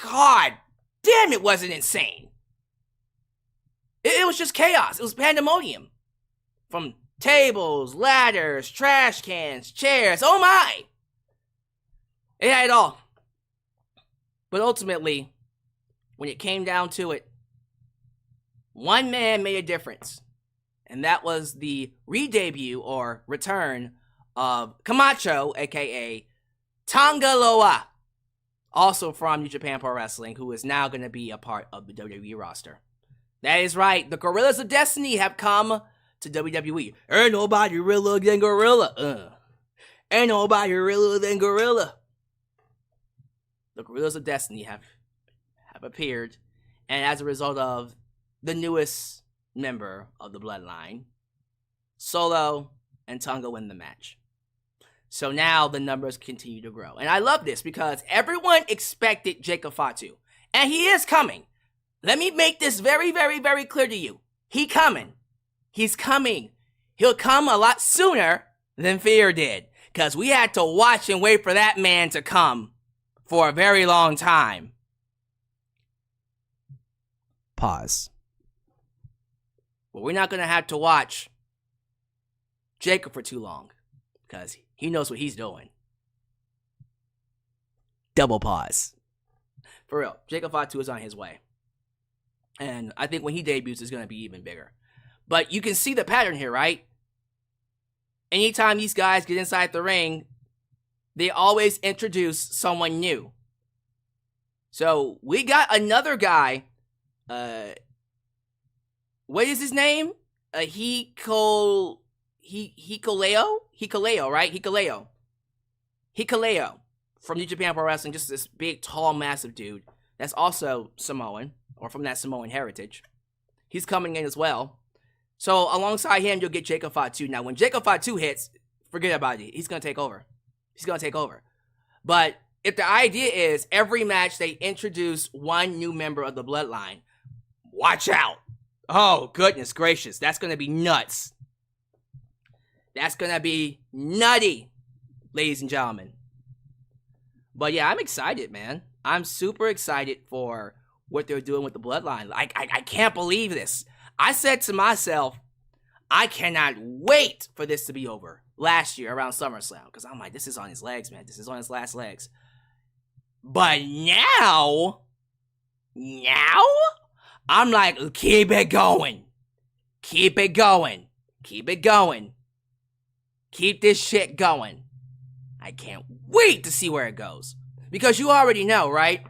God, damn, it wasn't insane. It was just chaos. It was pandemonium. From tables, ladders, trash cans, chairs, oh my! It had it all. But ultimately, when it came down to it, one man made a difference. And that was the re-debut or return of Camacho, aka Tonga Loa, also from New Japan Pro Wrestling, who is now going to be a part of the WWE roster. That is right, the Gorillas of Destiny have come to WWE. Ain't nobody realer than Gorilla. Ain't nobody realer than Gorilla. The Gorillas of Destiny have appeared, and as a result of the newest member of the Bloodline, Solo and Tonga win the match. So now the numbers continue to grow. And I love this because everyone expected Jacob Fatu. And he is coming. Let me make this very, very, very clear to you. He's coming. He'll come a lot sooner than Fear did. Because we had to watch and wait for that man to come for a very long time. Pause. But we're not going to have to watch Jacob for too long. Because he knows what he's doing. Double pause. For real, Jacob Fatu is on his way. And I think when he debuts, it's going to be even bigger. But you can see the pattern here, right? Anytime these guys get inside the ring, they always introduce someone new. So we got another guy. What is his name? Hikuleo, right? Hikuleo from New Japan Pro Wrestling, just this big, tall, massive dude that's also Samoan, or from that Samoan heritage. He's coming in as well. So alongside him, you'll get Jacob Fatu. Now, when Jacob Fatu hits, forget about it. He's going to take over. But if the idea is every match they introduce one new member of the Bloodline, watch out. Oh, goodness gracious. That's going to be nuts. That's going to be nutty, ladies and gentlemen. But yeah, I'm excited, man. I'm super excited for what they're doing with the Bloodline. I can't believe this. I said to myself, I cannot wait for this to be over last year around SummerSlam. Because I'm like, this is on his legs, man. This is on his last legs. But now, I'm like, keep it going. Keep it going. Keep it going. Keep this shit going. I can't wait to see where it goes. Because you already know, right?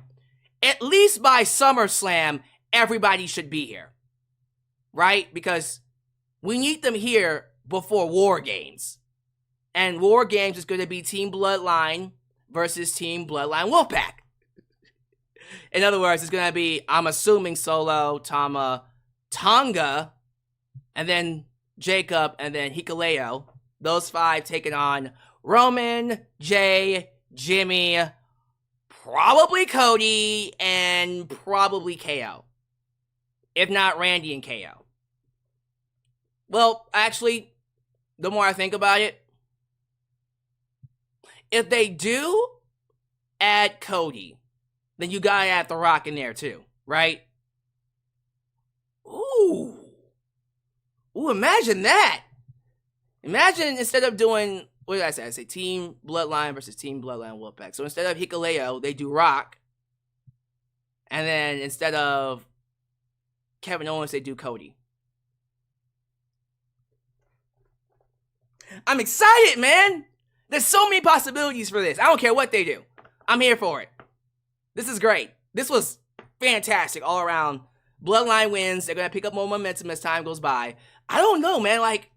At least by SummerSlam, everybody should be here. Right? Because we need them here before War Games. And War Games is going to be Team Bloodline versus Team Bloodline Wolfpack. In other words, it's going to be, I'm assuming, Solo, Tama, Tonga, and then Jacob, and then Hikuleo. Those 5 taking on Roman, Jey, Jimmy, probably Cody, and probably KO. If not Randy and KO. Well, actually, the more I think about it, if they do add Cody, then you gotta add The Rock in there too, right? Ooh, imagine that. Imagine instead of doing, what did I say? I say Team Bloodline versus Team Bloodline Wolfpack. So instead of Hikuleo, they do Rock. And then instead of Kevin Owens, they do Cody. I'm excited, man. There's so many possibilities for this. I don't care what they do. I'm here for it. This is great. This was fantastic all around. Bloodline wins. They're going to pick up more momentum as time goes by. I don't know, man. Like,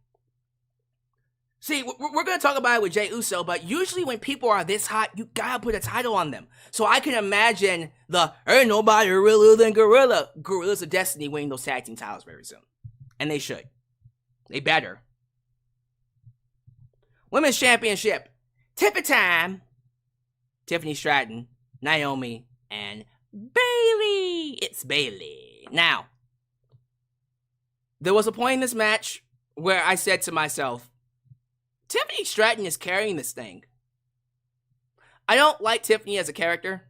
see, we're going to talk about it with Jey Uso, but usually when people are this hot, you got to put a title on them. So I can imagine the, ain't nobody realer than Gorillas of Destiny winning those tag team titles very soon. And they should. They better. Women's Championship. Tippy time. Tiffany Stratton, Naomi, and Bayley. It's Bayley. Now, there was a point in this match where I said to myself, Tiffany Stratton is carrying this thing. I don't like Tiffany as a character,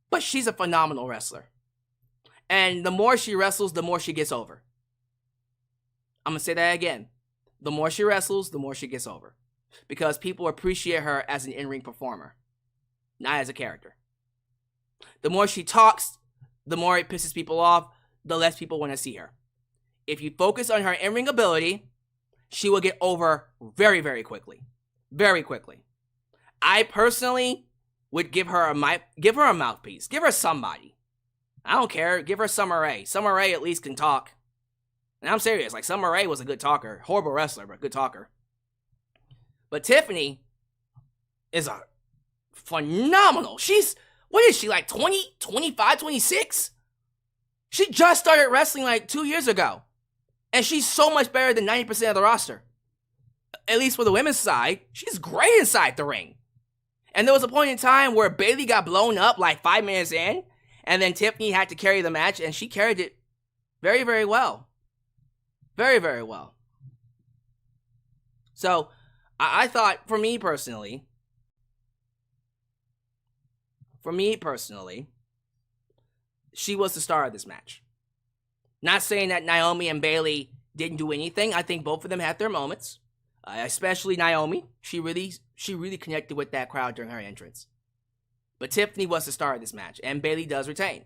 but she's a phenomenal wrestler. And the more she wrestles, the more she gets over. I'm going to say that again. The more she wrestles, the more she gets over. Because people appreciate her as an in-ring performer, not as a character. The more she talks, the more it pisses people off, the less people want to see her. If you focus on her in-ring ability, she will get over very, very quickly. Very quickly. I personally would give her a mouthpiece. Give her somebody. I don't care. Give her Summer Rae. Summer Rae at least can talk. And I'm serious. Like, Summer Rae was a good talker. Horrible wrestler, but good talker. But Tiffany is a phenomenal. What is she, like 20, 25, 26? She just started wrestling like 2 years ago. And she's so much better than 90% of the roster. At least for the women's side, she's great inside the ring. And there was a point in time where Bayley got blown up like 5 minutes in. And then Tiffany had to carry the match, and she carried it very, very well. Very, very well. So, I thought, for me personally, she was the star of this match. Not saying that Naomi and Bayley didn't do anything. I think both of them had their moments. Especially Naomi. She really connected with that crowd during her entrance. But Tiffany was the star of this match, and Bayley does retain.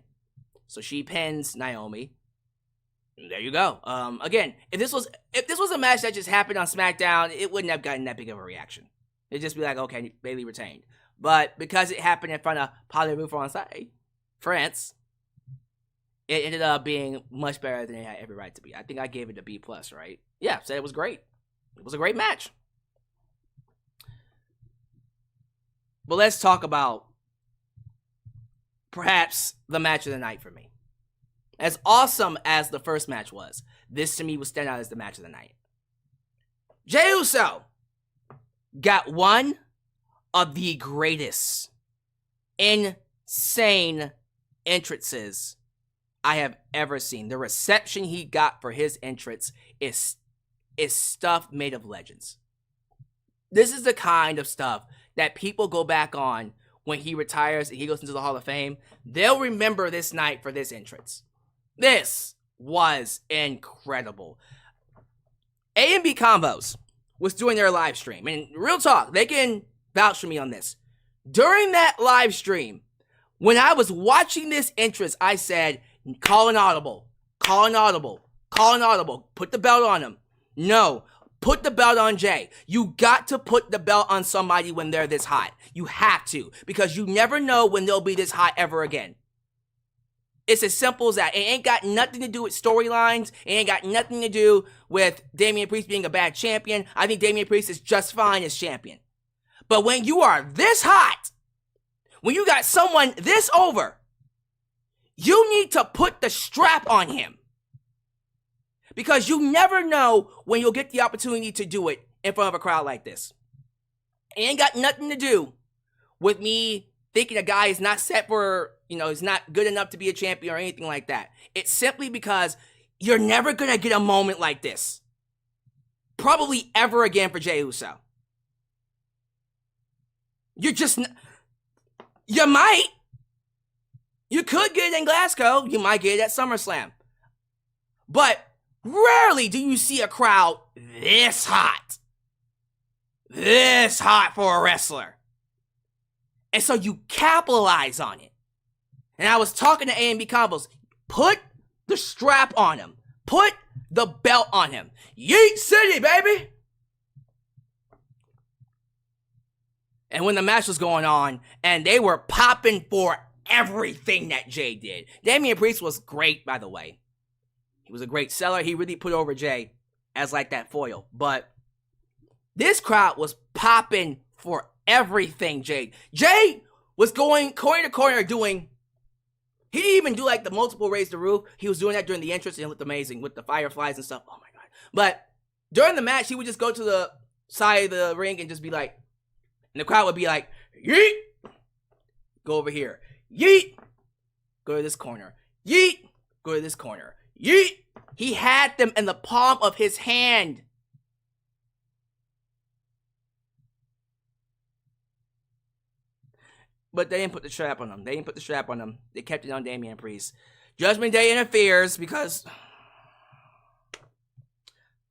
So she pins Naomi. And there you go. Again, if this was a match that just happened on SmackDown, it wouldn't have gotten that big of a reaction. It'd just be like, okay, Bayley retained. But because it happened in front of Parlez-vous Français, France, it ended up being much better than it had every right to be. I think I gave it a B+, right? Yeah, said it was great. It was a great match. But let's talk about perhaps the match of the night for me. As awesome as the first match was, this to me would stand out as the match of the night. Jey Uso got one of the greatest, insane entrances I have ever seen. The reception he got for his entrance is stuff made of legends. This is the kind of stuff that people go back on when he retires and he goes into the Hall of Fame. They'll remember this night for this entrance. This was incredible. A&B Combos was doing their live stream. And real talk, they can vouch for me on this. During that live stream, when I was watching this entrance, I said, call an audible, call an audible, call an audible, put the belt on him. No, put the belt on Jey. You got to put the belt on somebody when they're this hot. You have to, because you never know when they'll be this hot ever again. It's as simple as that. It ain't got nothing to do with storylines. It ain't got nothing to do with Damian Priest being a bad champion. I think Damian Priest is just fine as champion. But when you are this hot, when you got someone this over, you need to put the strap on him. Because you never know when you'll get the opportunity to do it in front of a crowd like this. It ain't got nothing to do with me thinking a guy is not set for, is not good enough to be a champion or anything like that. It's simply because you're never going to get a moment like this. Probably ever again for Jey Uso. You're just... You might. You could get it in Glasgow. You might get it at SummerSlam. But rarely do you see a crowd this hot. This hot for a wrestler. And so you capitalize on it. And I was talking to A&B Combos. Put the strap on him. Put the belt on him. Yeet City, baby! And when the match was going on, and they were popping for everything that Jey did. Damian Priest was great, by the way. He was a great seller. He really put over Jey as like that foil. But this crowd was popping for everything Jey. Jey was going corner to corner doing... He didn't even do like the multiple raise the roof. He was doing that during the entrance and it looked amazing with the fireflies and stuff. Oh my God. But during the match, he would just go to the side of the ring and just be like... And the crowd would be like, yeet! Go over here. Yeet! Go to this corner. Yeet! Go to this corner. Yeet! He had them in the palm of his hand. But they didn't put the strap on him. They kept it on Damian Priest. Judgment Day interferes because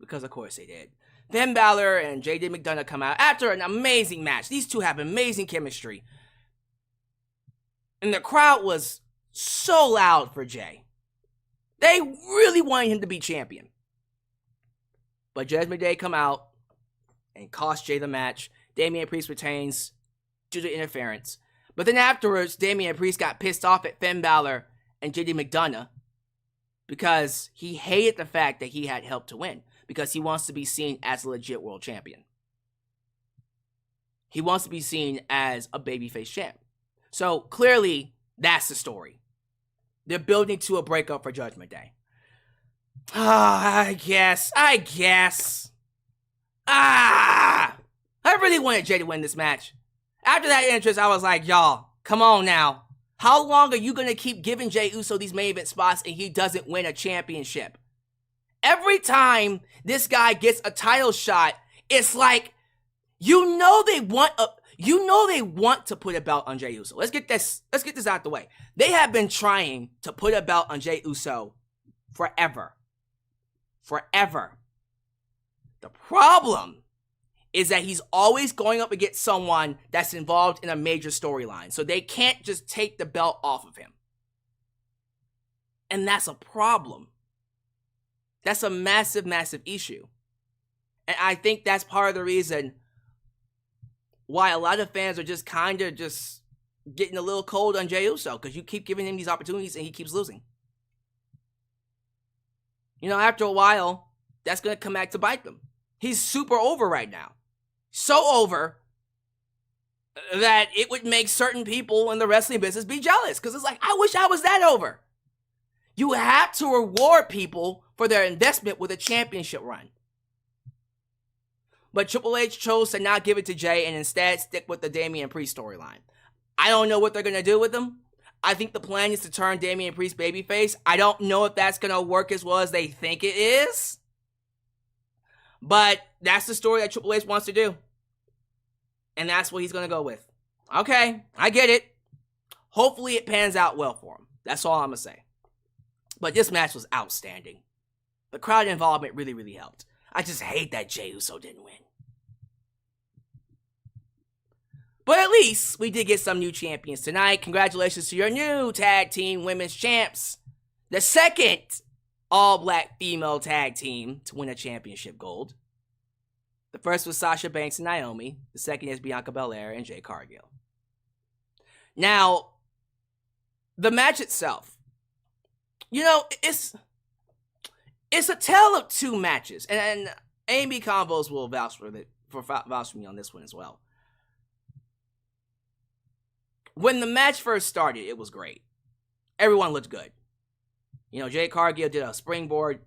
of course they did. Finn Balor and J.D. McDonough come out after an amazing match. These two have amazing chemistry. And the crowd was so loud for Jey. They really wanted him to be champion. But Judgment Day come out and cost Jey the match. Damian Priest retains due to interference. But then afterwards, Damian Priest got pissed off at Finn Balor and J.D. McDonough because he hated the fact that he had helped to win. Because he wants to be seen as a legit world champion. He wants to be seen as a babyface champ. So clearly, that's the story. They're building to a breakup for Judgment Day. I guess. I really wanted Jey to win this match. After that entrance, I was like, y'all, come on now. How long are you going to keep giving Jey Uso these main event spots and he doesn't win a championship? Every time this guy gets a title shot, it's like, they want to put a belt on Jey Uso. Let's get this out the way. They have been trying to put a belt on Jey Uso forever. Forever. The problem is that he's always going up against someone that's involved in a major storyline. So they can't just take the belt off of him. And that's a problem. That's a massive, massive issue. And I think that's part of the reason why a lot of fans are just kind of just getting a little cold on Jey Uso, because you keep giving him these opportunities and he keeps losing. After a while, that's going to come back to bite them. He's super over right now. So over that it would make certain people in the wrestling business be jealous, because it's like, I wish I was that over. You have to reward people for their investment with a championship run. But Triple H chose to not give it to Jey and instead stick with the Damian Priest storyline. I don't know what they're going to do with him. I think the plan is to turn Damian Priest babyface. I don't know if that's going to work as well as they think it is. But that's the story that Triple H wants to do. And that's what he's going to go with. Okay, I get it. Hopefully it pans out well for him. That's all I'm going to say. But this match was outstanding. The crowd involvement really, really helped. I just hate that Jey Uso didn't win. But at least we did get some new champions tonight. Congratulations to your new tag team women's champs. The second all-black female tag team to win a championship gold. The first was Sasha Banks and Naomi. The second is Bianca Belair and Jade Cargill. Now, the match itself, you know, it's a tale of two matches, and A&B Combos will vouch for me on this one as well. When the match first started, it was great. Everyone looked good. You know, Jade Cargill did a springboard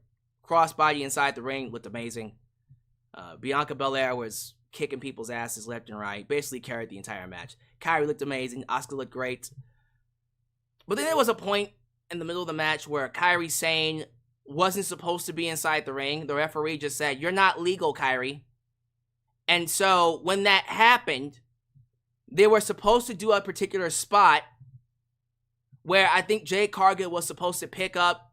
crossbody inside the ring, looked amazing. Bianca Belair was kicking people's asses left and right, basically carried the entire match. Kairi looked amazing. Asuka looked great. But then there was a point in the middle of the match where Kairi Sane wasn't supposed to be inside the ring. The referee just said, "You're not legal, Kairi." And so when that happened, they were supposed to do a particular spot where I think Jade Cargill was supposed to pick up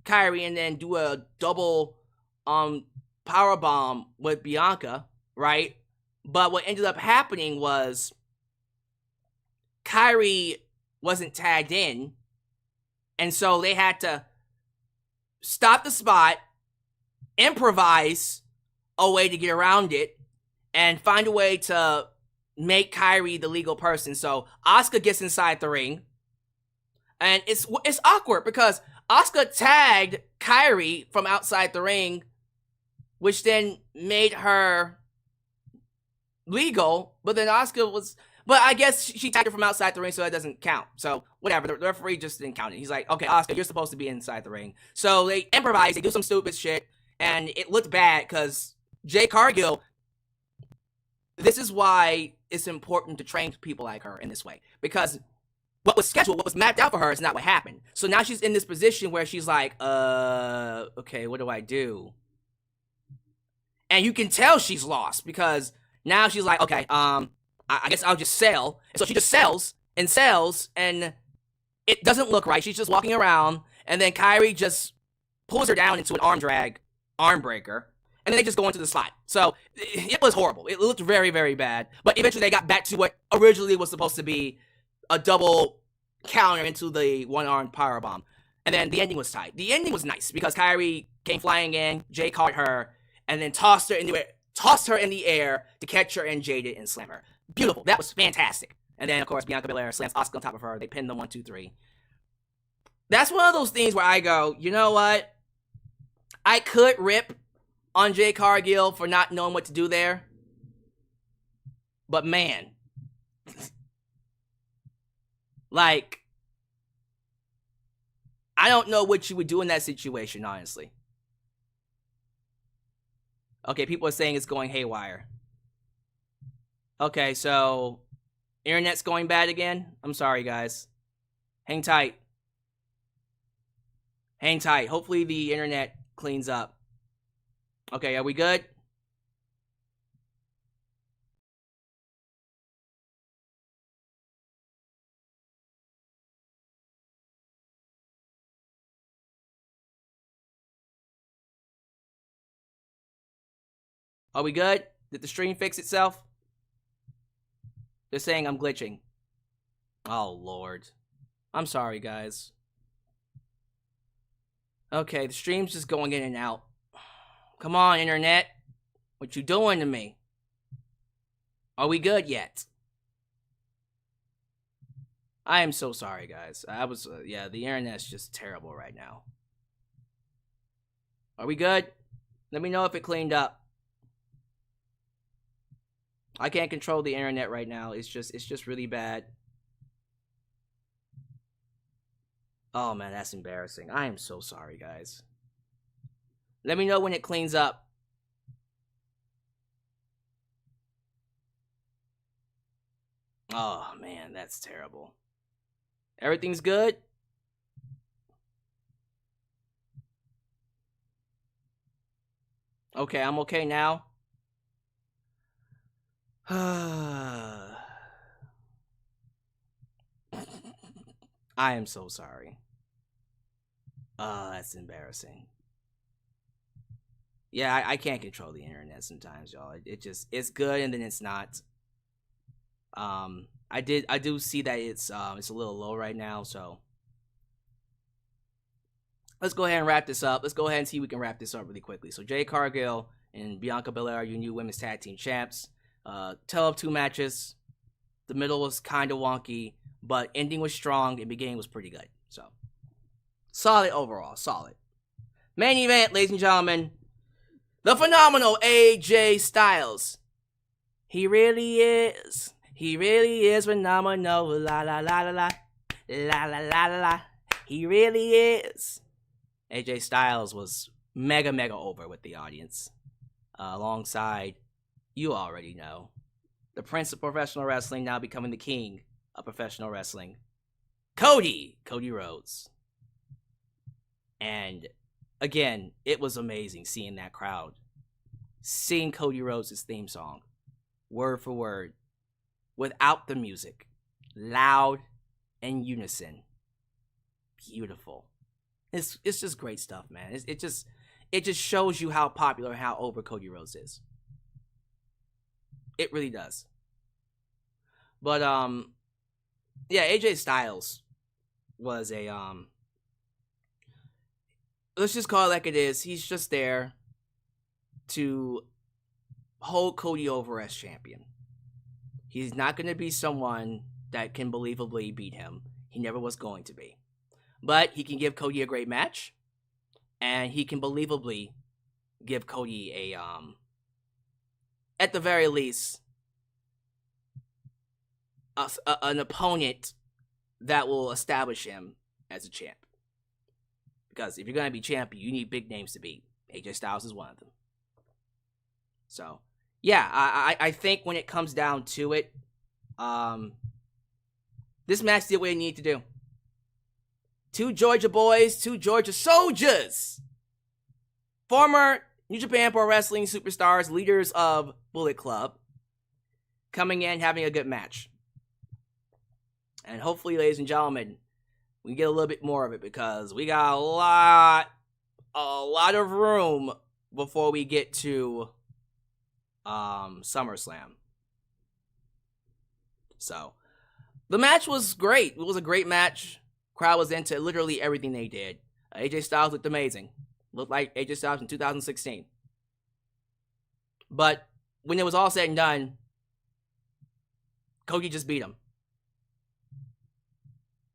Kairi and then do a double power bomb with Bianca, right? But what ended up happening was Kairi wasn't tagged in, and so they had to stop the spot, improvise a way to get around it, and find a way to make Kairi the legal person. So Asuka gets inside the ring, and it's awkward because Asuka tagged Kairi from outside the ring, which then made her legal, but then Asuka was... But I guess she tagged her from outside the ring, so that doesn't count. So, whatever. The referee just didn't count it. He's like, okay, Asuka, you're supposed to be inside the ring. So, they improvise, they do some stupid shit, and it looked bad, because Jade Cargill... This is why it's important to train people like her in this way. Because what was scheduled, what was mapped out for her is not what happened. So now she's in this position where she's like, okay, what do I do? And you can tell she's lost, because now she's like, okay, I guess I'll just sell. And so she just sells, and it doesn't look right. She's just walking around, and then Kairi just pulls her down into an arm drag, arm breaker, and then they just go into the slot. So it was horrible. It looked very, very bad. But eventually they got back to what originally was supposed to be a double counter into the one-armed powerbomb. And then the ending was tight. The ending was nice, because Kairi came flying in, Jay caught her, and then tossed her in the air to catch her and Jade and slam her. Beautiful. That was fantastic. And then, of course, Bianca Belair slams Asuka on top of her. They pin them 1, 2, 3. That's one of those things where I go, you know what? I could rip on Jade Cargill for not knowing what to do there. But man. Like, I don't know what you would do in that situation, honestly. Okay, people are saying it's going haywire. Okay, so internet's going bad again? I'm sorry, guys. Hang tight. Hang tight. Hopefully the internet cleans up. Okay, are we good? Are we good? Did the stream fix itself? They're saying I'm glitching. Oh, Lord. I'm sorry, guys. Okay, the stream's just going in and out. Come on, internet. What you doing to me? Are we good yet? I am so sorry, guys. Yeah, the internet's just terrible right now. Are we good? Let me know if it cleaned up. I can't control the internet right now. It's just really bad. Oh man, that's embarrassing. I am so sorry, guys. Let me know when it cleans up. Oh man, that's terrible. Everything's good? Okay, I'm okay now. I am so sorry. That's embarrassing. Yeah, I can't control the internet sometimes, y'all. It's good and then it's not. I do see that it's a little low right now, so let's go ahead and wrap this up. Let's go ahead and see if we can wrap this up really quickly. So Jade Cargill and Bianca Belair are your new women's tag team champs. Tell of 2 matches. The middle was kind of wonky, but ending was strong and beginning was pretty good. So solid overall, solid. Main event, ladies and gentlemen, the phenomenal AJ Styles. He really is. He really is phenomenal. La la la la la. La la la la la. He really is. AJ Styles was mega over with the audience. Alongside, you already know, the Prince of Professional Wrestling, now becoming the King of Professional Wrestling, Cody Rhodes. And again, it was amazing seeing that crowd. Seeing Cody Rhodes' theme song, word for word, without the music, loud and unison. Beautiful. It's just great stuff, man. It just shows you how popular and how over Cody Rhodes is. It really does. But yeah, AJ Styles was a let's just call it like it is. He's just there to hold Cody over as champion. He's not going to be someone that can believably beat him. He never was going to be. But he can give Cody a great match, and he can believably give Cody a at the very least an opponent that will establish him as a champ. Because if you're going to be champion, you need big names to beat. AJ Styles is one of them. So, yeah, I think when it comes down to it, this match did what it needed to do. 2 Georgia boys, 2 Georgia soldiers. Former New Japan Pro Wrestling superstars, leaders of Bullet Club, coming in, having a good match. And hopefully, ladies and gentlemen, we get a little bit more of it, because we got a lot of room before we get to SummerSlam. So, the match was great. It was a great match. Crowd was into literally everything they did. AJ Styles looked amazing. Looked like AJ Styles in 2016. But when it was all said and done, Cody just beat him.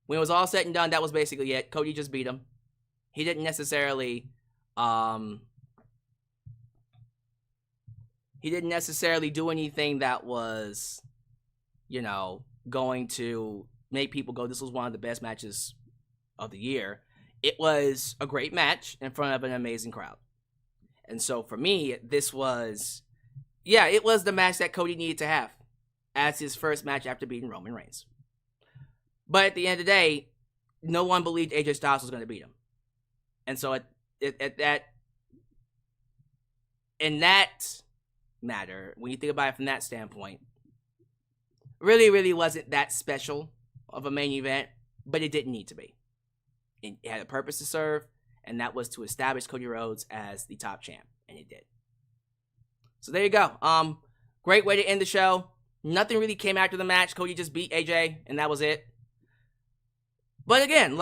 When it was all said and done, that was basically it. Cody just beat him. He didn't necessarily do anything that was, going to make people go, this was one of the best matches of the year. It was a great match in front of an amazing crowd. And so for me, this was, it was the match that Cody needed to have as his first match after beating Roman Reigns. But at the end of the day, no one believed AJ Styles was going to beat him. And so in that matter, when you think about it from that standpoint, really wasn't that special of a main event, but it didn't need to be. It had a purpose to serve, and that was to establish Cody Rhodes as the top champ, and it did. So there you go. Great way to end the show. Nothing really came after the match. Cody just beat AJ, and that was it. But again,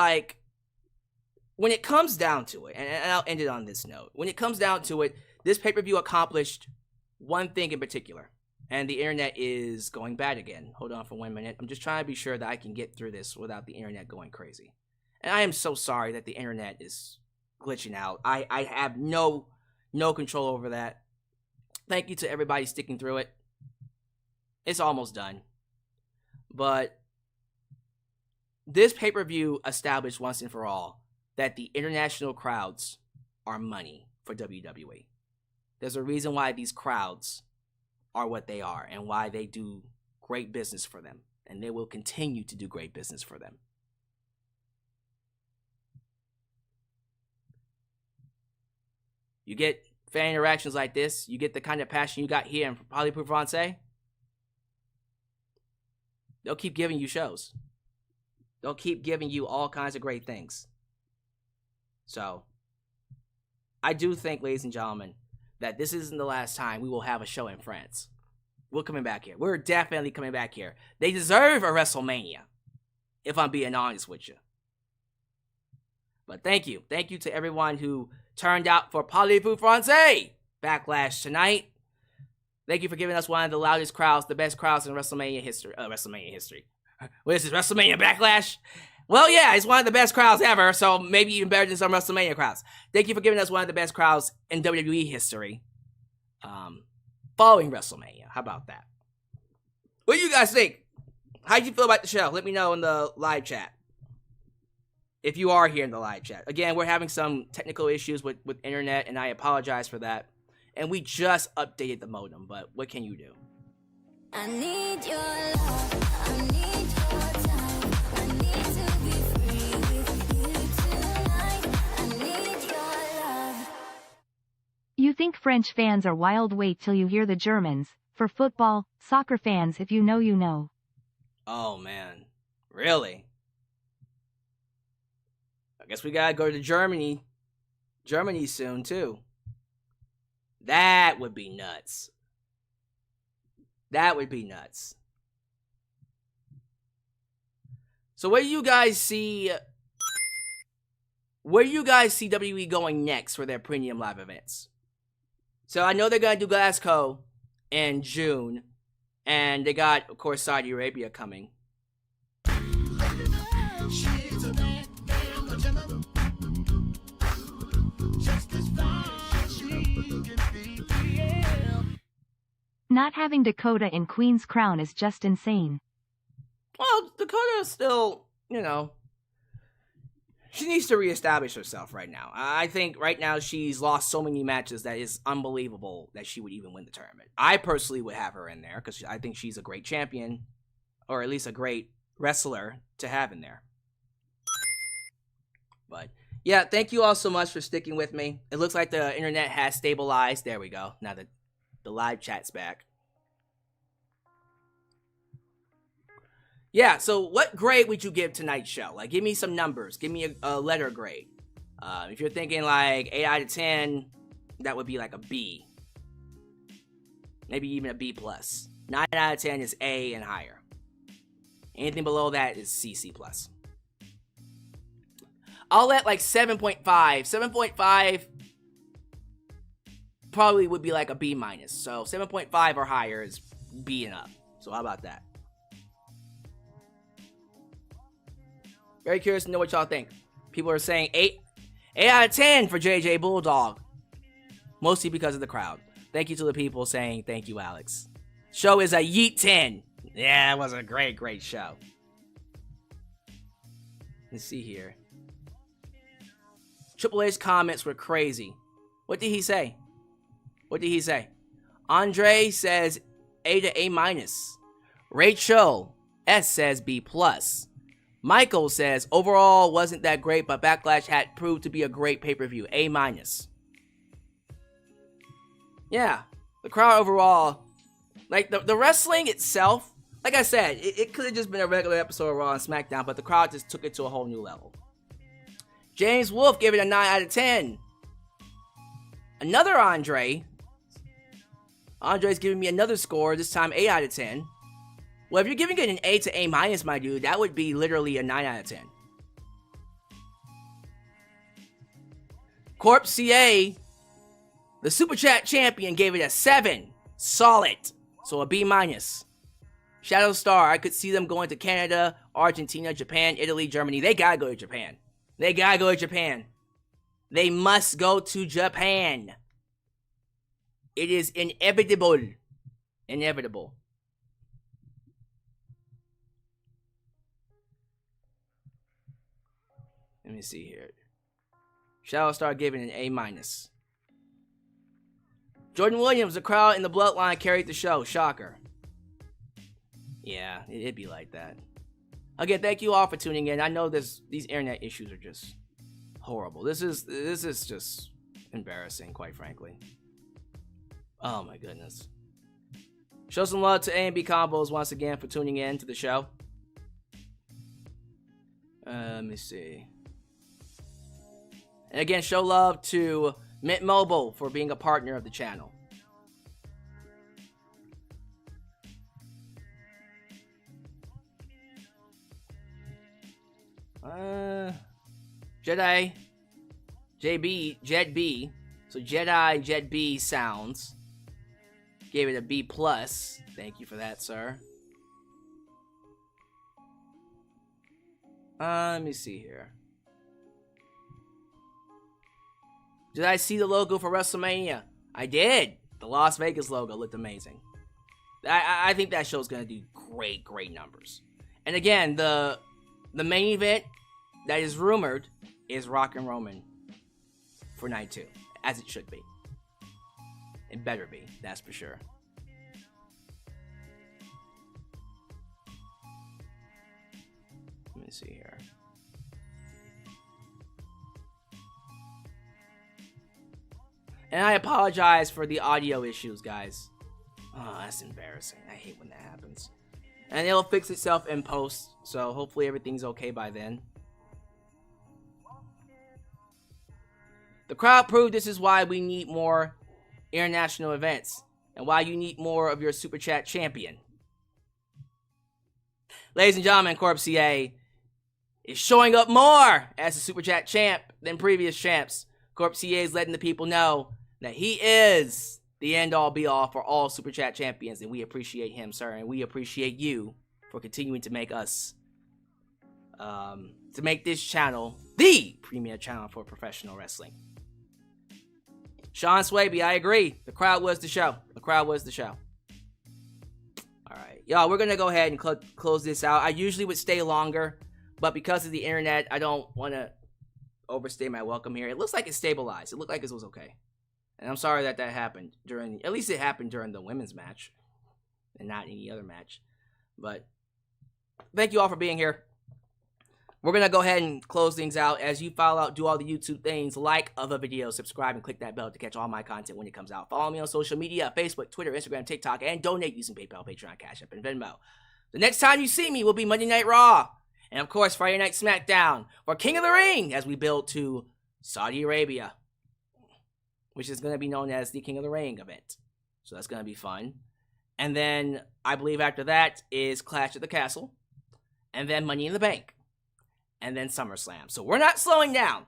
when it comes down to it, and I'll end it on this note, when it comes down to it, this pay-per-view accomplished one thing in particular, and the internet is going bad again. Hold on for 1 minute. I'm just trying to be sure that I can get through this without the internet going crazy. And I am so sorry that the internet is glitching out. I have no control over that. Thank you to everybody sticking through it. It's almost done. But this pay-per-view established once and for all that the international crowds are money for WWE. There's a reason why these crowds are what they are and why they do great business for them. And they will continue to do great business for them. You get fan interactions like this, you get the kind of passion you got here in Hollywood Francais, they'll keep giving you shows. They'll keep giving you all kinds of great things. So, I do think, ladies and gentlemen, that this isn't the last time we will have a show in France. We're coming back here. We're definitely coming back here. They deserve a WrestleMania, if I'm being honest with you. But thank you. Thank you to everyone who turned out for Parlez-vous Français Backlash tonight. Thank you for giving us one of the loudest crowds, the best crowds in WrestleMania history. What is this, WrestleMania Backlash? Well, yeah, it's one of the best crowds ever, so maybe even better than some WrestleMania crowds. Thank you for giving us one of the best crowds in WWE history. Following WrestleMania. How about that? What do you guys think? How do you feel about the show? Let me know in the live chat. If you are here in the live chat. Again, we're having some technical issues with internet, and I apologize for that. And we just updated the modem, but what can you do? I need your love. I need your time. I need to be free with you tonight. I need your love. You think French fans are wild? Wait till you hear the Germans. For football, soccer fans, if you know, you know. Oh, man. Really? I guess we gotta go to Germany soon, too. That would be nuts. That would be nuts. So where do you guys see WWE going next for their premium live events? So I know they're gonna do Glasgow in June, and they got, of course, Saudi Arabia coming. Not having Dakota in Queen's Crown is just insane. Well, Dakota is still, she needs to reestablish herself right now. I think right now she's lost so many matches that it's unbelievable that she would even win the tournament. I personally would have her in there because I think she's a great champion, or at least a great wrestler to have in there. But yeah, thank you all so much for sticking with me. It looks like the internet has stabilized. There we go. Now that the live chat's back. Yeah, so what grade would you give tonight's show? Like, give me some numbers. Give me a letter grade. If you're thinking like 8 out of 10, that would be like a B. Maybe even a B+. 9 out of 10 is A and higher. Anything below that is CC+. I'll let like 7.5. 7.5 probably would be like a B-. So 7.5 or higher is B and up. So how about that? Very curious to know what y'all think. People are saying 8 out of 10 for JJ Bulldog. Mostly because of the crowd. Thank you to the people saying thank you, Alyx. Show is a yeet 10. Yeah, it was a great, great show. Let's see here. Triple H's comments were crazy. What did he say? What did he say? Andre says A to A-. Rachel S says B+. Michael says, overall wasn't that great, but Backlash had proved to be a great pay-per-view. A-. Yeah, the crowd overall, like the wrestling itself, like I said, it could have just been a regular episode of Raw and SmackDown, but the crowd just took it to a whole new level. James Wolf gave it a 9 out of 10. Another Andre. Andre's giving me another score, this time 8 out of 10. Well, if you're giving it an A to A-, my dude, that would be literally a 9 out of 10. Corp CA, the Super Chat champion, gave it a 7. Solid. So a B-. Shadow Star, I could see them going to Canada, Argentina, Japan, Italy, Germany. They gotta go to Japan. They gotta go to Japan. They must go to Japan. It is inevitable. Inevitable. Let me see here. Shadow Star giving an A-. Jordan Williams, the crowd in the bloodline carried the show. Shocker. Yeah, it'd be like that. Again, thank you all for tuning in. I know these internet issues are just horrible. This is just embarrassing, quite frankly. Oh my goodness. Show some love to A and B Combos once again for tuning in to the show. Let me see. And again, show love to Mint Mobile for being a partner of the channel. Jedi, JB, Jed B. So Jedi, Jed B sounds. Gave it a B+. Thank you for that, sir. Let me see here. Did I see the logo for WrestleMania? I did. The Las Vegas logo looked amazing. I think that show's gonna do great numbers. And again, the main event that is rumored is Rock and Roman for night 2, as it should be. It better be, that's for sure. Let me see here. And I apologize for the audio issues, guys. Oh, that's embarrassing. I hate when that happens. And it'll fix itself in post, so hopefully everything's okay by then. The crowd proved this is why we need more international events, and why you need more of your Super Chat champion. Ladies and gentlemen, Corp CA is showing up more as a Super Chat champ than previous champs. Corp CA is letting the people know that he is the end-all be-all for all Super Chat champions, and we appreciate him, sir, and we appreciate you for continuing to make us, to make this channel the premier channel for professional wrestling. Sean Swaby, I agree. The crowd was the show. The crowd was the show. Alright, y'all, we're gonna go ahead and close this out. I usually would stay longer, but because of the internet, I don't want to overstay my welcome here. It looks like it stabilized. It looked like it was okay. And I'm sorry that happened during, at least it happened during the women's match and not any other match. But thank you all for being here. We're going to go ahead and close things out. As you follow out, do all the YouTube things, like other videos, subscribe, and click that bell to catch all my content when it comes out. Follow me on social media, Facebook, Twitter, Instagram, TikTok, and donate using PayPal, Patreon, Cash App, and Venmo. The next time you see me will be Monday Night Raw. And of course, Friday Night SmackDown for King of the Ring as we build to Saudi Arabia, which is going to be known as the King of the Ring event. So that's going to be fun. And then I believe after that is Clash at the Castle. And then Money in the Bank. And then SummerSlam. So we're not slowing down.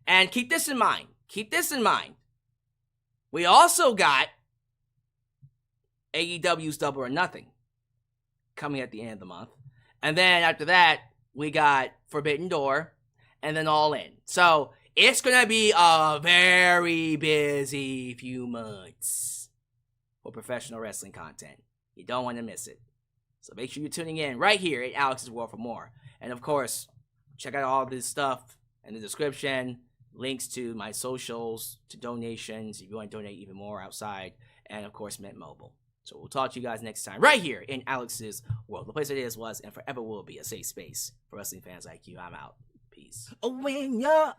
And keep this in mind. Keep this in mind. We also got AEW's Double or Nothing coming at the end of the month. And then after that, we got Forbidden Door. And then All In. So it's going to be a very busy few months for professional wrestling content. You don't want to miss it. So make sure you're tuning in right here at Alyx's World for more. And of course, check out all this stuff in the description. Links to my socials, to donations if you want to donate even more outside. And of course, Mint Mobile. So we'll talk to you guys next time right here in Alyx's World. The place it is, was, and forever will be a safe space for wrestling fans like you. I'm out. Peace. Oh, when you're